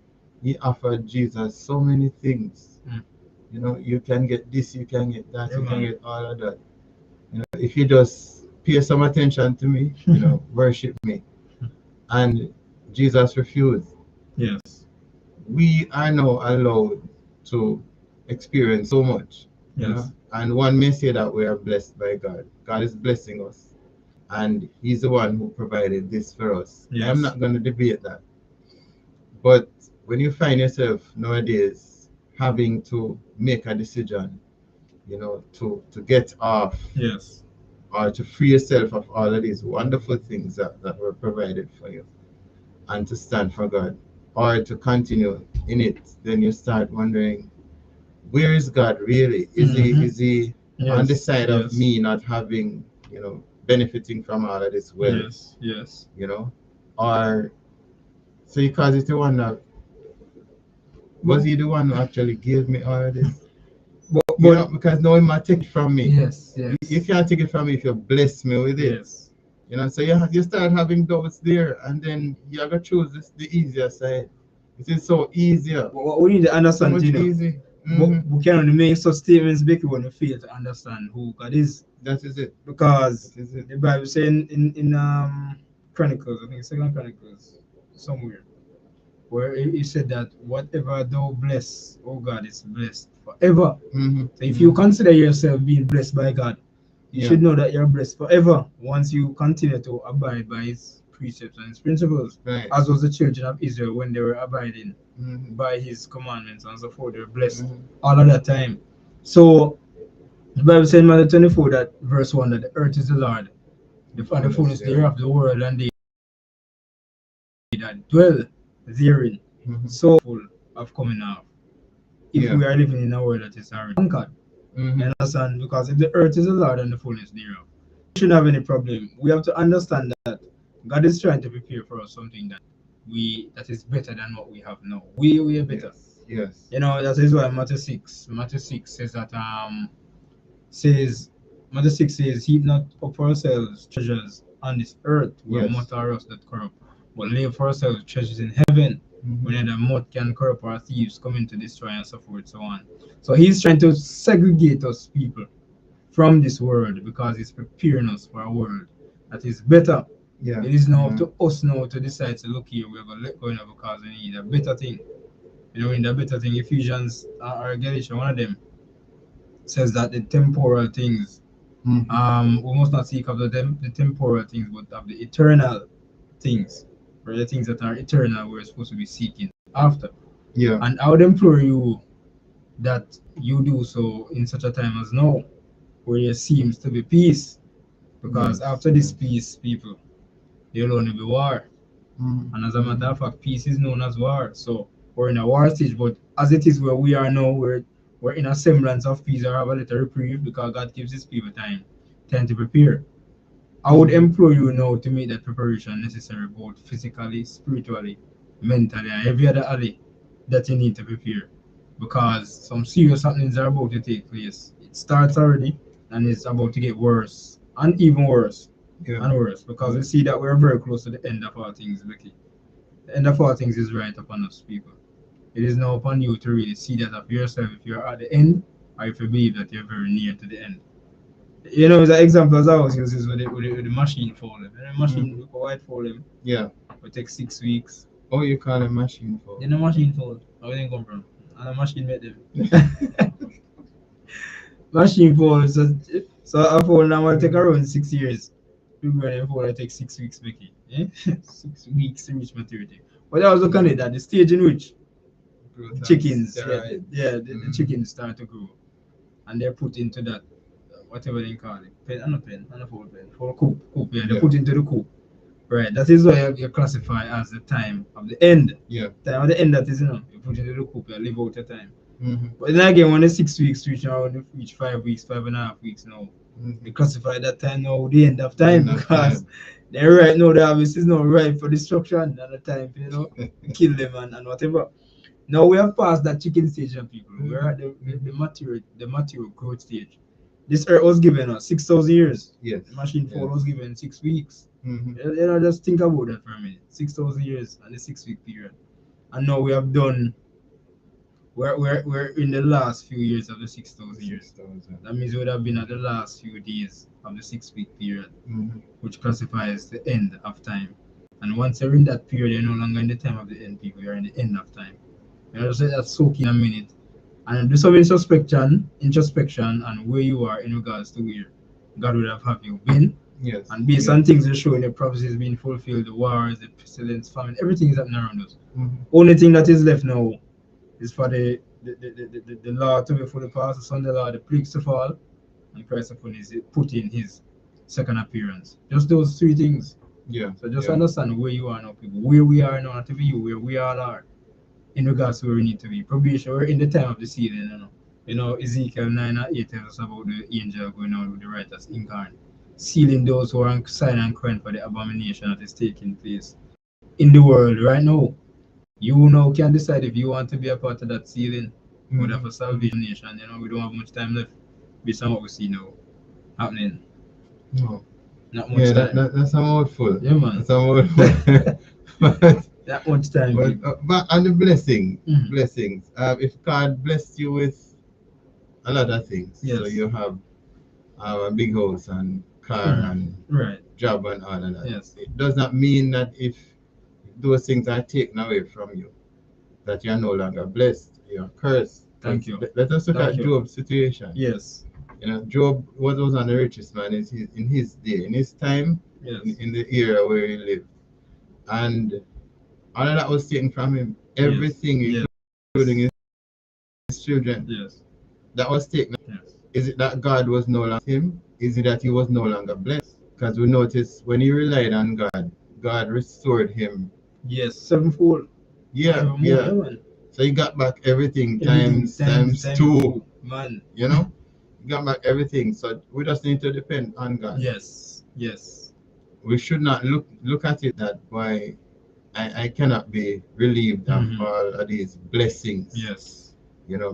offered Jesus so many things. You know, you can get this, you can get that, Yeah, you can man. get all of that. You know, if you just pay some attention to me, you know, worship me. And Jesus refused. Yes. We are now allowed to experience so much, you know. Yes. And one may say that we are blessed by God. God is blessing us, and He's the one who provided this for us. I'm Yes. not going to debate that. But when you find yourself nowadays having to make a decision, you know, to get off Yes. or to free yourself of all of these wonderful things that were provided for you and to stand for God or to continue in it, then you start wondering, where is God really? Is he on the Yes. side of Yes. me not having, you know, benefiting from all of this wealth, Yes. Yes. you know? Or so you cause it to wonder, was he the one who actually gave me all of this? You know, But because no one might take it from me. yes. You Yes. can't take it from me if you bless me with it. Yes. You know, so you start having doubts there, and then you have to choose the easier side. It is so easier, What we need to so understand, much you know, easy. we can only make such statements big when we fail to understand who God is. That is it. Because That is it. the Bible saying in Chronicles, I think Second Chronicles, somewhere, where it said that whatever thou bless, oh God, is blessed forever. So if you consider yourself being blessed by God, you Yeah. should know that you're blessed forever once you continue to abide by His precepts and His principles, Right. as was the children of Israel when they were abiding Mhm. by His commandments and so forth. They were blessed Mhm. all of that time. So the Bible says in Matthew 24, that verse 1, that the earth is the Lord, and the fullness thereof, the world, and they that dwell therein. Mhm. So full of coming out. If Yeah. we are living in a world that is already conquered. You Mhm. understand? Because if the earth is the Lord and the fullness thereof, we shouldn't have any problem. We have to understand that God is trying to prepare for us something that is better than what we have now. We are better. Yes. Yes. You know, that is why Matthew 6 says that says Matthew 6 says, heap not up for ourselves treasures on this earth where Yes. moth or rust that corrupt, but lay up for ourselves treasures in heaven Mhm. where neither moth can corrupt or thieves come in to destroy and so forth, so on. So he's trying to segregate us people from this world because he's preparing us for a world that is better. Yeah. It is now up Yeah. to us now to decide to look here, we're gonna let go now because we need a better thing. You know, in the better thing, Ephesians or Galatians, one of them says that the temporal things, Mhm. we must not seek of the temporal things, but of the eternal things, or the things that are eternal, we're supposed to be seeking after. Yeah. And I would implore you that you do so in such a time as now, where there seems to be peace, because Yes. after this Yes. peace, people, there will only be war. Mhm. And as a matter Mhm. of fact, peace is known as war. So we're in a war stage, but as it is where we are now, we're in a semblance of peace or have a little reprieve because God gives His people time to prepare. I would Mhm. implore you now to make that preparation necessary, both physically, spiritually, mentally, and every other alley that you need to prepare. Because some serious happenings are about to take place. It starts already and it's about to get worse and even worse Yeah. and worse because Yeah. we see that we're very close to the end of all things, Becky. The end of all things is right upon us, people. It is now upon you to really see that of yourself if you're at the end or if you believe that you're very near to the end. You know, the example as I always use is with the machine folding. And the machine, Mhm. with a white folding, Yeah. it takes 6 weeks. Oh, you call a machine for? Then the machine fold. How did they come from? And the machine made them. Machine fold. So a fold now will take around 6 years. You go and fold, it takes 6 weeks, Mickey. Eh? 6 weeks to reach maturity. But I was looking at that, the stage in which the Growth on chickens, steroids. the chickens start to grow. And they're put into that, whatever they call it, pen, and a fold pen, for coop, yeah, they Yeah. put into the coop. Right, that is why you classify as the time of the end. Yeah. Time of the end, that is, you put into the coop, you live out your time. Mhm. But then again, when the 6 weeks reach now, when you reach 5 weeks, 5.5 weeks now, they Mhm. classify that time now the end of The time end of because time. they're right now, the harvest is now ripe for destruction and the time, kill them and whatever. Now we have passed that chicken stage of people. We're at the mature growth stage. This earth was given us 6,000 years. Yes. The machine fall Yes. was given 6 weeks. Mm-hmm. Just think about that for a minute. 6,000 years and the 6 week period. And now we have done, we're in the last few years of the 6,000 years. 6,000. That means we would have been at the last few days of the 6 week period, Mm-hmm. which classifies the end of time. And once you're in that period, you're no longer in the time of the end, people, you're in the end of time. Just let that soak in a minute and do some introspection and where you are in regards to where God would have you been. Yes. And based Yes. on things they're showing, the prophecies being fulfilled, the wars, the pestilence, famine, everything is happening around us. Mm-hmm. Only thing that is left now is for the law to be fully passed, the Sunday law, the plagues to fall, and Christ upon his put in his second appearance. Just those three things. Yeah. So just Yeah. understand where you are now, people. Where we are now, not to be you, where we all are in regards to where we need to be. Probation, we're in the time of the season, Ezekiel 9 and 8 tells us about the angel going out with the righteous incarnate, sealing those who are sighing and crying for the abomination that is taking place in the world right now. You now can decide if you want to be a part of that sealing, whether for salvation nation. We don't have much time left based on what we see now happening. No. Not much Yeah, time. that's a mouthful. Yeah, man. That's a mouthful. but That much time. but and the blessing, Mhm. blessings. If God blessed you with a lot of things, so Yes. you have a big house and car Mhm. and Right. job and all of that. Yes. It does not mean that if those things are taken away from you, that you're no longer blessed. You're cursed. Thank you. Let us look Thank at you. Job's situation. Yes. Job was not the richest man in his day, in his time, Yes. in the era where he lived. And all of that was taken from him. Everything, Yes. including his children, Yes. that was taken. Yes. Is it that God was no longer him? Is it that he was no longer blessed? Because we notice when he relied on God, God restored him. Yes. Sevenfold. Yeah, Even more, yeah. man. So he got back everything Everything times time two. man. You know, he got back everything. So we just need to depend on God. Yes. Yes. We should not look at it that why I cannot be relieved of Mhm. all of these blessings. Yes.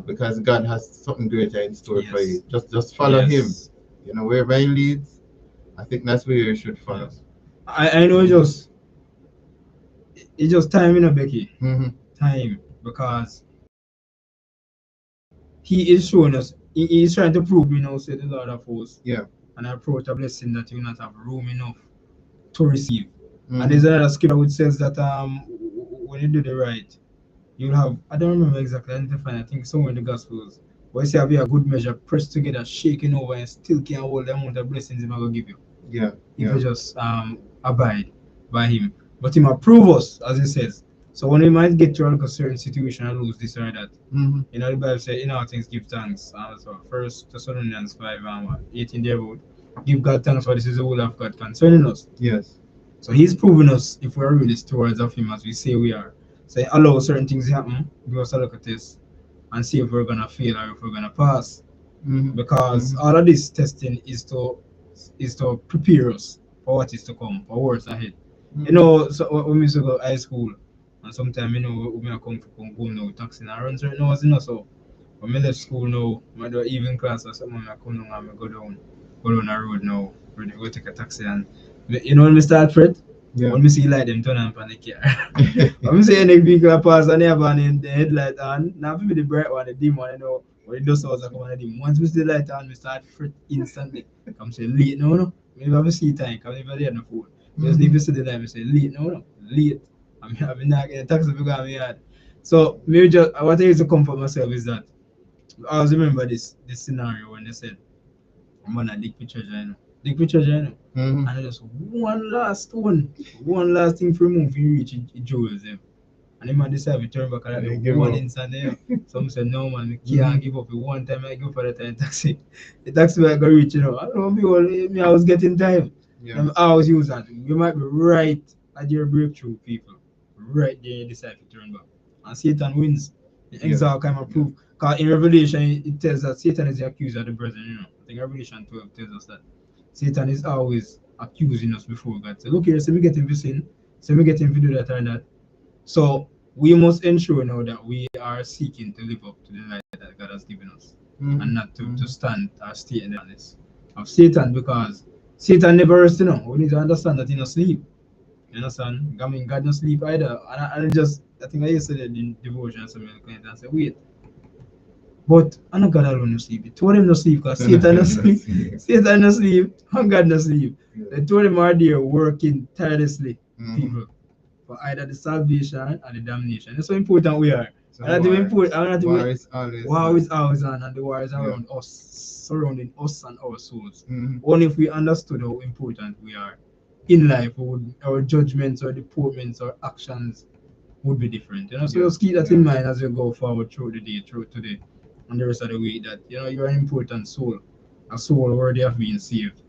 Because God has something greater in store for you. Yes. Just follow Him. Yes. Wherever He leads, I think that's where you should follow. Yes. I know it's just time, Becky. Mm-hmm. Time, because he is showing us, he is trying to prove, say the Lord of hosts. Yeah. And I approach a blessing that you will not have room enough to receive. Mm-hmm. And there's another scripture which says that when you do the right, you'll have, I don't remember exactly, I need to find, I think somewhere in the Gospels, where it says, have you a good measure, pressed together, shaking over, and still can't hold the amount of blessings He's going to give you. Yeah. If you just abide by Him. But He approve us, as He says. So when we might get to a certain situation and lose this or that, Mm-hmm. the Bible says, in all things give thanks. So First Thessalonians 5 and 18 there about, give God thanks for this is the will of God concerning us. Yes. So He's proving us if we are really stewards of Him as we say we are. So He allows certain things to happen, give us a look at this, and see if we're gonna fail or if we're gonna pass. Mm-hmm. Because Mm-hmm. all of this testing is to prepare us for what is to come, for what's ahead. Mm-hmm. So when we used to go to high school, and sometimes we may come home now taxi and runs right now, so when I left school now, I do even class or something, I come down and I go down the road now, go take a taxi and when we start Fred, Yeah. when we see light them turn on the car. When we see any vehicle pass and they have the headlight on, now for me the bright one, the dim one, when the dust was come on the dim. Once we see the light on, we start Fred instantly. Come say late no. Maybe I see time, because if I did on the phone. Just leave you to the light and say late no. Late. I'm not getting a taxi because I'm here. So maybe just what I used to comfort myself is that I always remember this scenario when they said, I'm gonna dig picture, dig picture, Mm-hmm. and just one last thing for remove you reach it jewels them. And the man decided to turn back and They the give one up. instant there. Some said no man, I can't give up. One time I go for the time taxi. The taxi I go reach, I don't know me I was getting time. Yeah. I always use that. You might be right at your breakthrough, people. Right there you decide to turn back. And Satan wins. The exact kind of proof. Because in Revelation it tells that Satan is the accuser of the brethren, I think Revelation 12 tells us that Satan is always accusing us before God. So look here, so me get him to sin, so me get him to do that and that. So we must ensure now that we are seeking to live up to the light that God has given us. and not to stand or stay in the honest of Satan, because Satan never rests, We need to understand that he no sleep. You understand? I mean, God no sleep either. I think I yesterday in devotion, something like that, and say, wait, but I know God alone no sleep. He told him no sleep because Satan no sleep. Satan no sleep, and God no sleep. They told him are there working tirelessly, people, for either the salvation or the damnation. That's how important we are. So And that's important. war is always War is always on, and the war is around us, surrounding us and our souls. Only if we understood how important we are in life, our judgments or deportments or actions would be different. So just keep that in mind as you go forward through the day, through today, and the rest of the week. That you're an important soul, a soul worthy of being saved.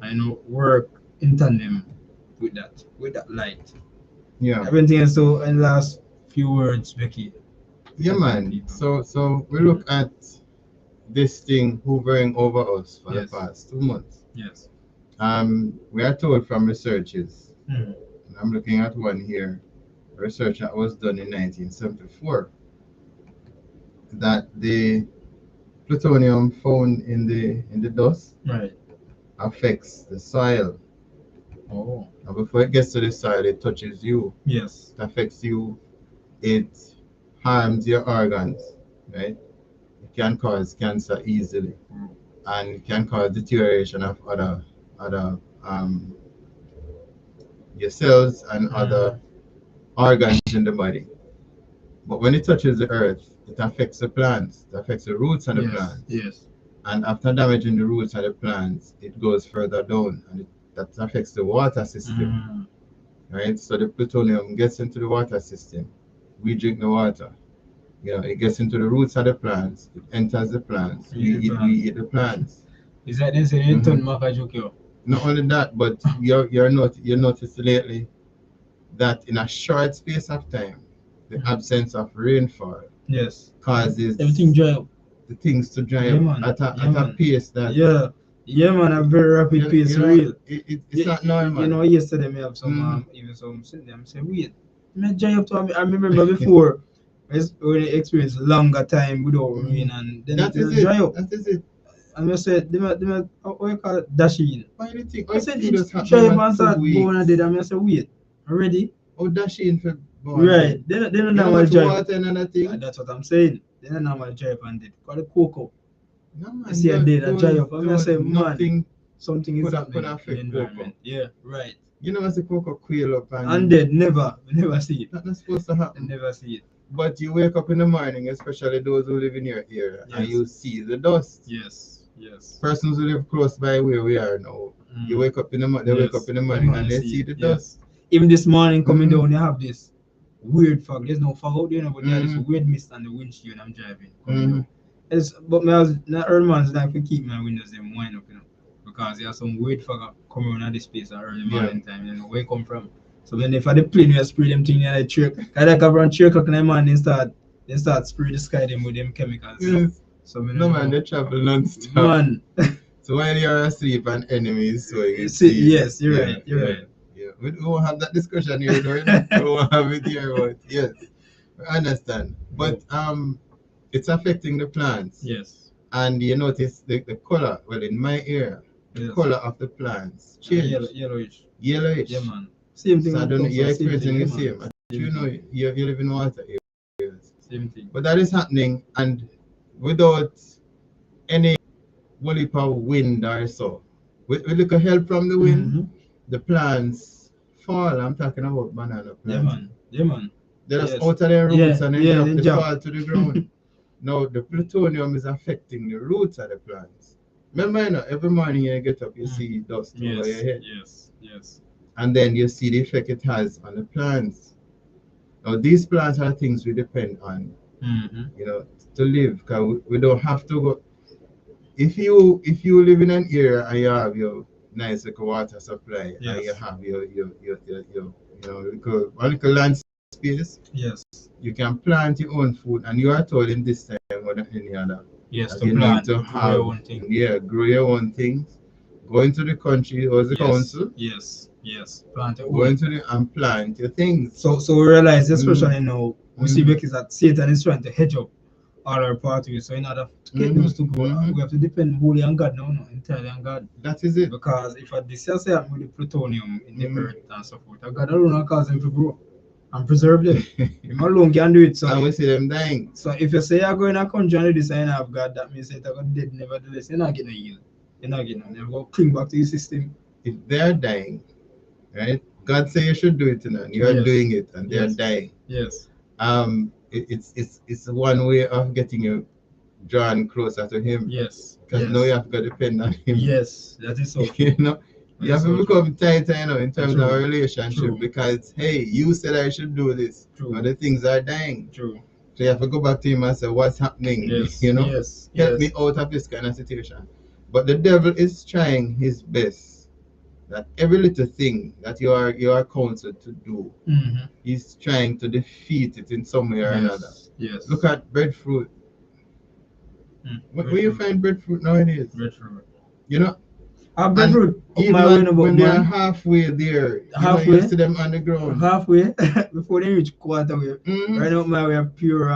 I work in tandem with that light. Yeah. Everything else. So, in last few words, Becky. Yeah, man. So we look at this thing hovering over us for the past 2 months. Yes. We are told from researches, and I'm looking at one here, research that was done in 1974, that the plutonium found in the dust affects the soil. Oh. And before it gets to the soil, it touches you. Yes. It affects you. It harms your organs, right? It can cause cancer easily, and it can cause deterioration of other your cells and other organs in the body. But when it touches the earth, it affects the plants. It affects the roots of the plants. Yes. And after damaging the roots of the plants, it goes further down, and that affects the water system. Right? So the plutonium gets into the water system. We drink the water. It gets into the roots of the plants. It enters the plants. We eat the plants. Is that this in Makajuki? Not only that, but you notice lately that in a short space of time, the absence of rainfall causes everything dry up. The things to dry up at a pace that man, a very rapid pace, real. It's not normal. Yesterday me have some even some them say wait, me dry up to I remember before when you experience longer time without rain and then that is dry up. That is it. And I said, what you call it, dashing. Why do you think? I said, it's dry up and start going and did. I said, wait, already? Oh, dashing for right. They don't know what dry up. That's what I'm saying. They don't know what dry up and did. Call it cocoa. No, man. I see a day that dry up. I say, man, something is happening in the environment. Yeah, right. As the cocoa quail up and dead, never see it. That's not supposed to happen. Never see it. But you wake up in the morning, especially those who live in your area, and you see the dust. Yes. Persons who live close by where we are now, you wake up in the morning, they wake up in the morning and they see the dust. Even this morning coming down, you have this weird fog. There's no fog out there, but there's this weird mist on the windshield. I'm driving. But I was not early morning, so I can keep my windows them wind up, because there's some weird fog coming around this place at early morning time. Where it come from? So then if I the plane, we spray them thing at 3 o'clock. I like around 3 o'clock in the morning, they start spray the sky them with them chemicals. Yes. So man, they travel non-stop. Man. So while you're asleep, an enemy is so you yes, you're right. Yeah. We won't have that discussion here, we won't have it here, but yes, I understand. But it's affecting the plants. Yes. And you notice the color. Well, in my area, the color of the plants change. Yellowish. Yeah, man. Same thing. So I don't know. You're experiencing the same. You live in water areas. Same thing. But that is happening, and without any wind or so. With little help from the wind, the plants fall. I'm talking about banana plants. Yeah, man. They're just out of their roots and they fall to the ground. Now, the plutonium is affecting the roots of the plants. Remember, every morning you get up, you see dust over your head. Yes. And then you see the effect it has on the plants. Now, these plants are things we depend on, to live. Because we don't have to go. If you live in an area and you have your nice water supply and you have your little land space, you can plant your own food, and you are told in this time more than any other. Yes, to plant, to grow your own things. Yeah, grow your own things. Go into the country or the council. Yes. Plant your own. Go into and plant your things. So we realize, especially now, we see because that Satan is trying to hedge up all our parties. So in order to get those to go, we have to depend wholly on God now, no, entirely on God. That is it. Because if a disaster happen with the plutonium in the earth and so forth, God alone cause them to grow and preserve them. Him alone can do it. So and we see them dying. So if you say you're going to a country and you decide of God, that means that you're going to dead nevertheless. You're not getting a heal. You're not getting. You're going to cling back to your system. If they're dying, right? God say you should do it, and you're doing it, and they're dying. Yes. It's one way of getting you drawn closer to Him. Yes. Because now you have to depend on Him. Yes, that is so. You know, you have to become tighter, you know, in terms of our relationship. True. Because hey, you said I should do this. True. But the things are dying. True. So you have to go back to Him and say, what's happening? Yes. You know, Yes. Help me out of this kind of situation. But the devil is trying his best. That every little thing that you are counseled to do, he's trying to defeat it in some way or another. Yes. Look at breadfruit. Where you find breadfruit nowadays? Breadfruit. You know, breadfruit. Even when they're halfway there, you see them on the ground. Halfway before they reach quarter way. Right now, we have pure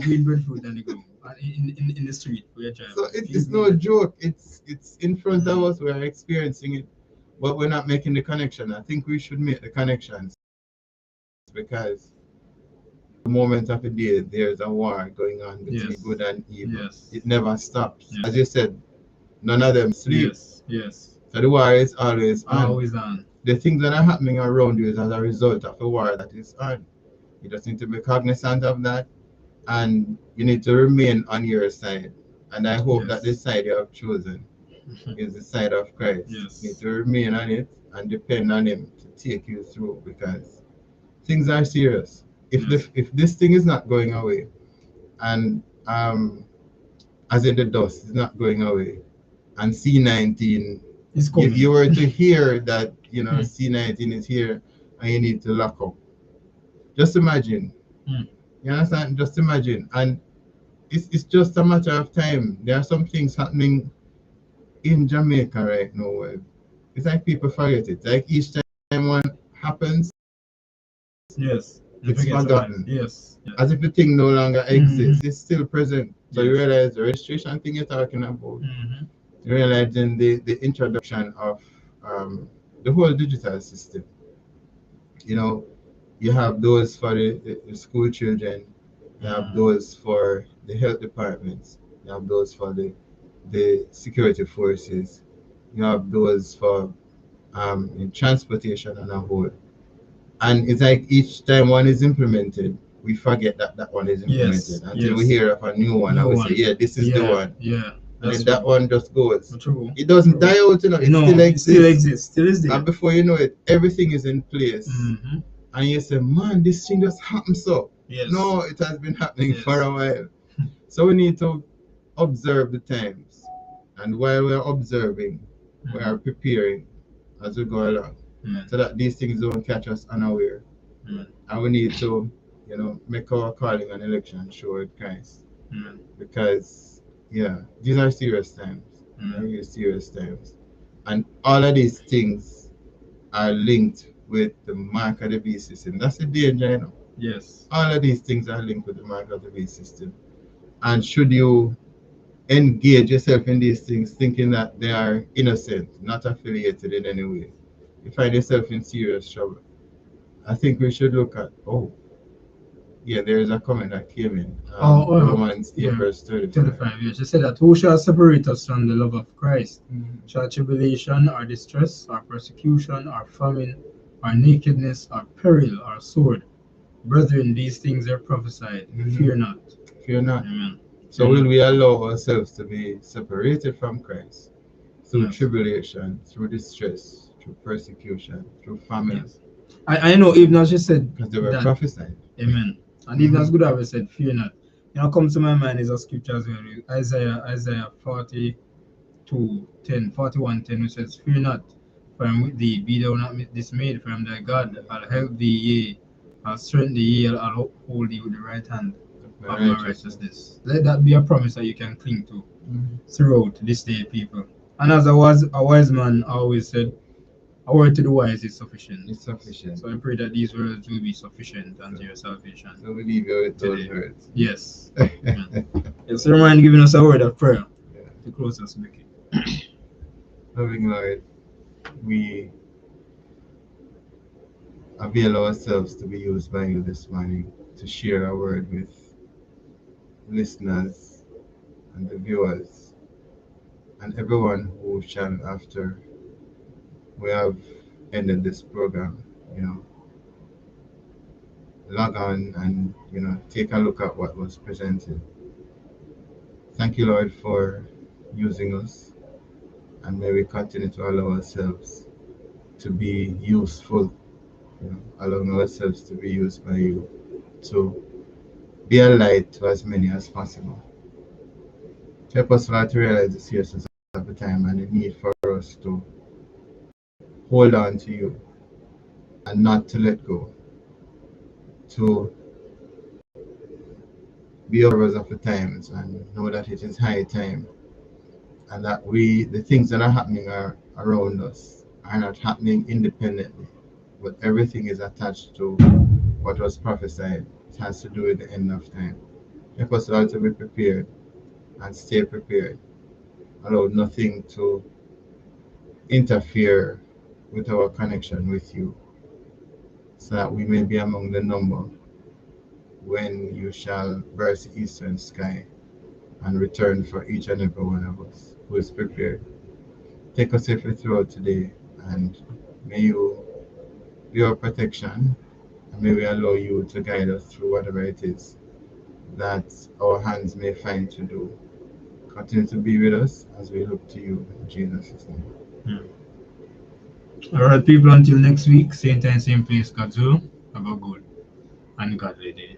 green breadfruit on the ground. In the street. So it's no joke. It's in front of us. We are experiencing it. But we're not making the connection. I think we should make the connections because the moment of the day there's a war going on between good and evil. Yes. It never stops. As you said, none of them sleep. Yes. So the war is always on. Always on. The things that are happening around you is as a result of the war that is on. You just need to be cognizant of that, and you need to remain on your side. And I hope that the side you have chosen is the side of Christ. Yes. You need to remain on it and depend on Him to take you through, because things are serious. If this thing is not going away, and as in the dust is not going away, and C-19 is coming. If you were to hear that C-19 is here and you need to lock up, just imagine. You understand? Just imagine. And it's just a matter of time. There are some things happening in Jamaica right now where it's like people forget it. Like each time one happens, it's forgotten. Yes. As if the thing no longer exists. It's still present. So you realize the registration thing you're talking about. You realize then the introduction of the whole digital system. You know, you have those for the school children, you have those for the health departments, you have those for the security forces, you have those for in transportation and a whole. And it's like each time one is implemented, we forget that one is implemented until we hear of a new one and we say, yeah, this is the one. Yeah. And then that one just goes. True. It doesn't die out, you know. It still exists. Still is there. And before you know it, everything is in place. And you say, man, this thing just happened so. Yes. No, it has been happening for a while. So we need to observe the times. And while we're observing, we are preparing as we go along. So that these things don't catch us unaware. And we need to, make our calling and election sure with Christ. Because, these are serious times. Really serious times. And all of these things are linked with the mark of the beast system. That's the danger, you know. Yes. All of these things are linked with the mark of the beast system. And should you engage yourself in these things thinking that they are innocent, not affiliated in any way, you find yourself in serious trouble. I think we should look at, there is a comment that came in. Romans 8 verse 35. Yes, she said that who shall separate us from the love of Christ? Shall tribulation or distress or persecution or famine or nakedness or peril or sword? Brethren, these things are prophesied. Fear not. Fear not. Amen. So will we allow ourselves to be separated from Christ through tribulation, through distress, through persecution, through famine? Yes. I know even as you said, because they were prophesied. Amen. And even as good as I said, fear not. Comes to my mind is a scripture as well. Isaiah 41:10, which says, fear not, for I am with thee, be thou not dismayed, for I am thy God. I'll help thee, yea, I'll strengthen thee, yea, I'll uphold thee with the right hand of my righteousness. Let that be a promise that you can cling to throughout this day, people. And as a wise man always said, a word to the wise is sufficient. It's sufficient. So I pray that these words will be sufficient unto your salvation. So we leave you with those Today. words. Yes. Yes, so remind giving us a word of prayer Yeah. to close us, Mickey. Loving Lord, we avail ourselves to be used by you this morning to share a word with listeners and the viewers and everyone who shall, after we have ended this program, log on and take a look at what was presented. Thank you, Lord, for using us, and may we continue to allow ourselves to be useful, allowing ourselves to be used by you to be a light to as many as possible. Help us, Lord, to realize the seriousness of the time and the need for us to hold on to you and not to let go, to be observers of the times and know that it is high time, and that the things that are happening around us are not happening independently, but everything is attached to what was prophesied. It has to do with the end of time. Help us, Lord, to be prepared and stay prepared. Allow nothing to interfere with our connection with you, so that we may be among the number when you shall burst the eastern sky and return for each and every one of us who is prepared. Take us safely throughout today, and may you be our protection, and may we allow you to guide us through whatever it is that our hands may find to do. Continue to be with us as we look to you in Jesus' name. All right, people, until next week, same time, same place, God's will. Have a good and godly day.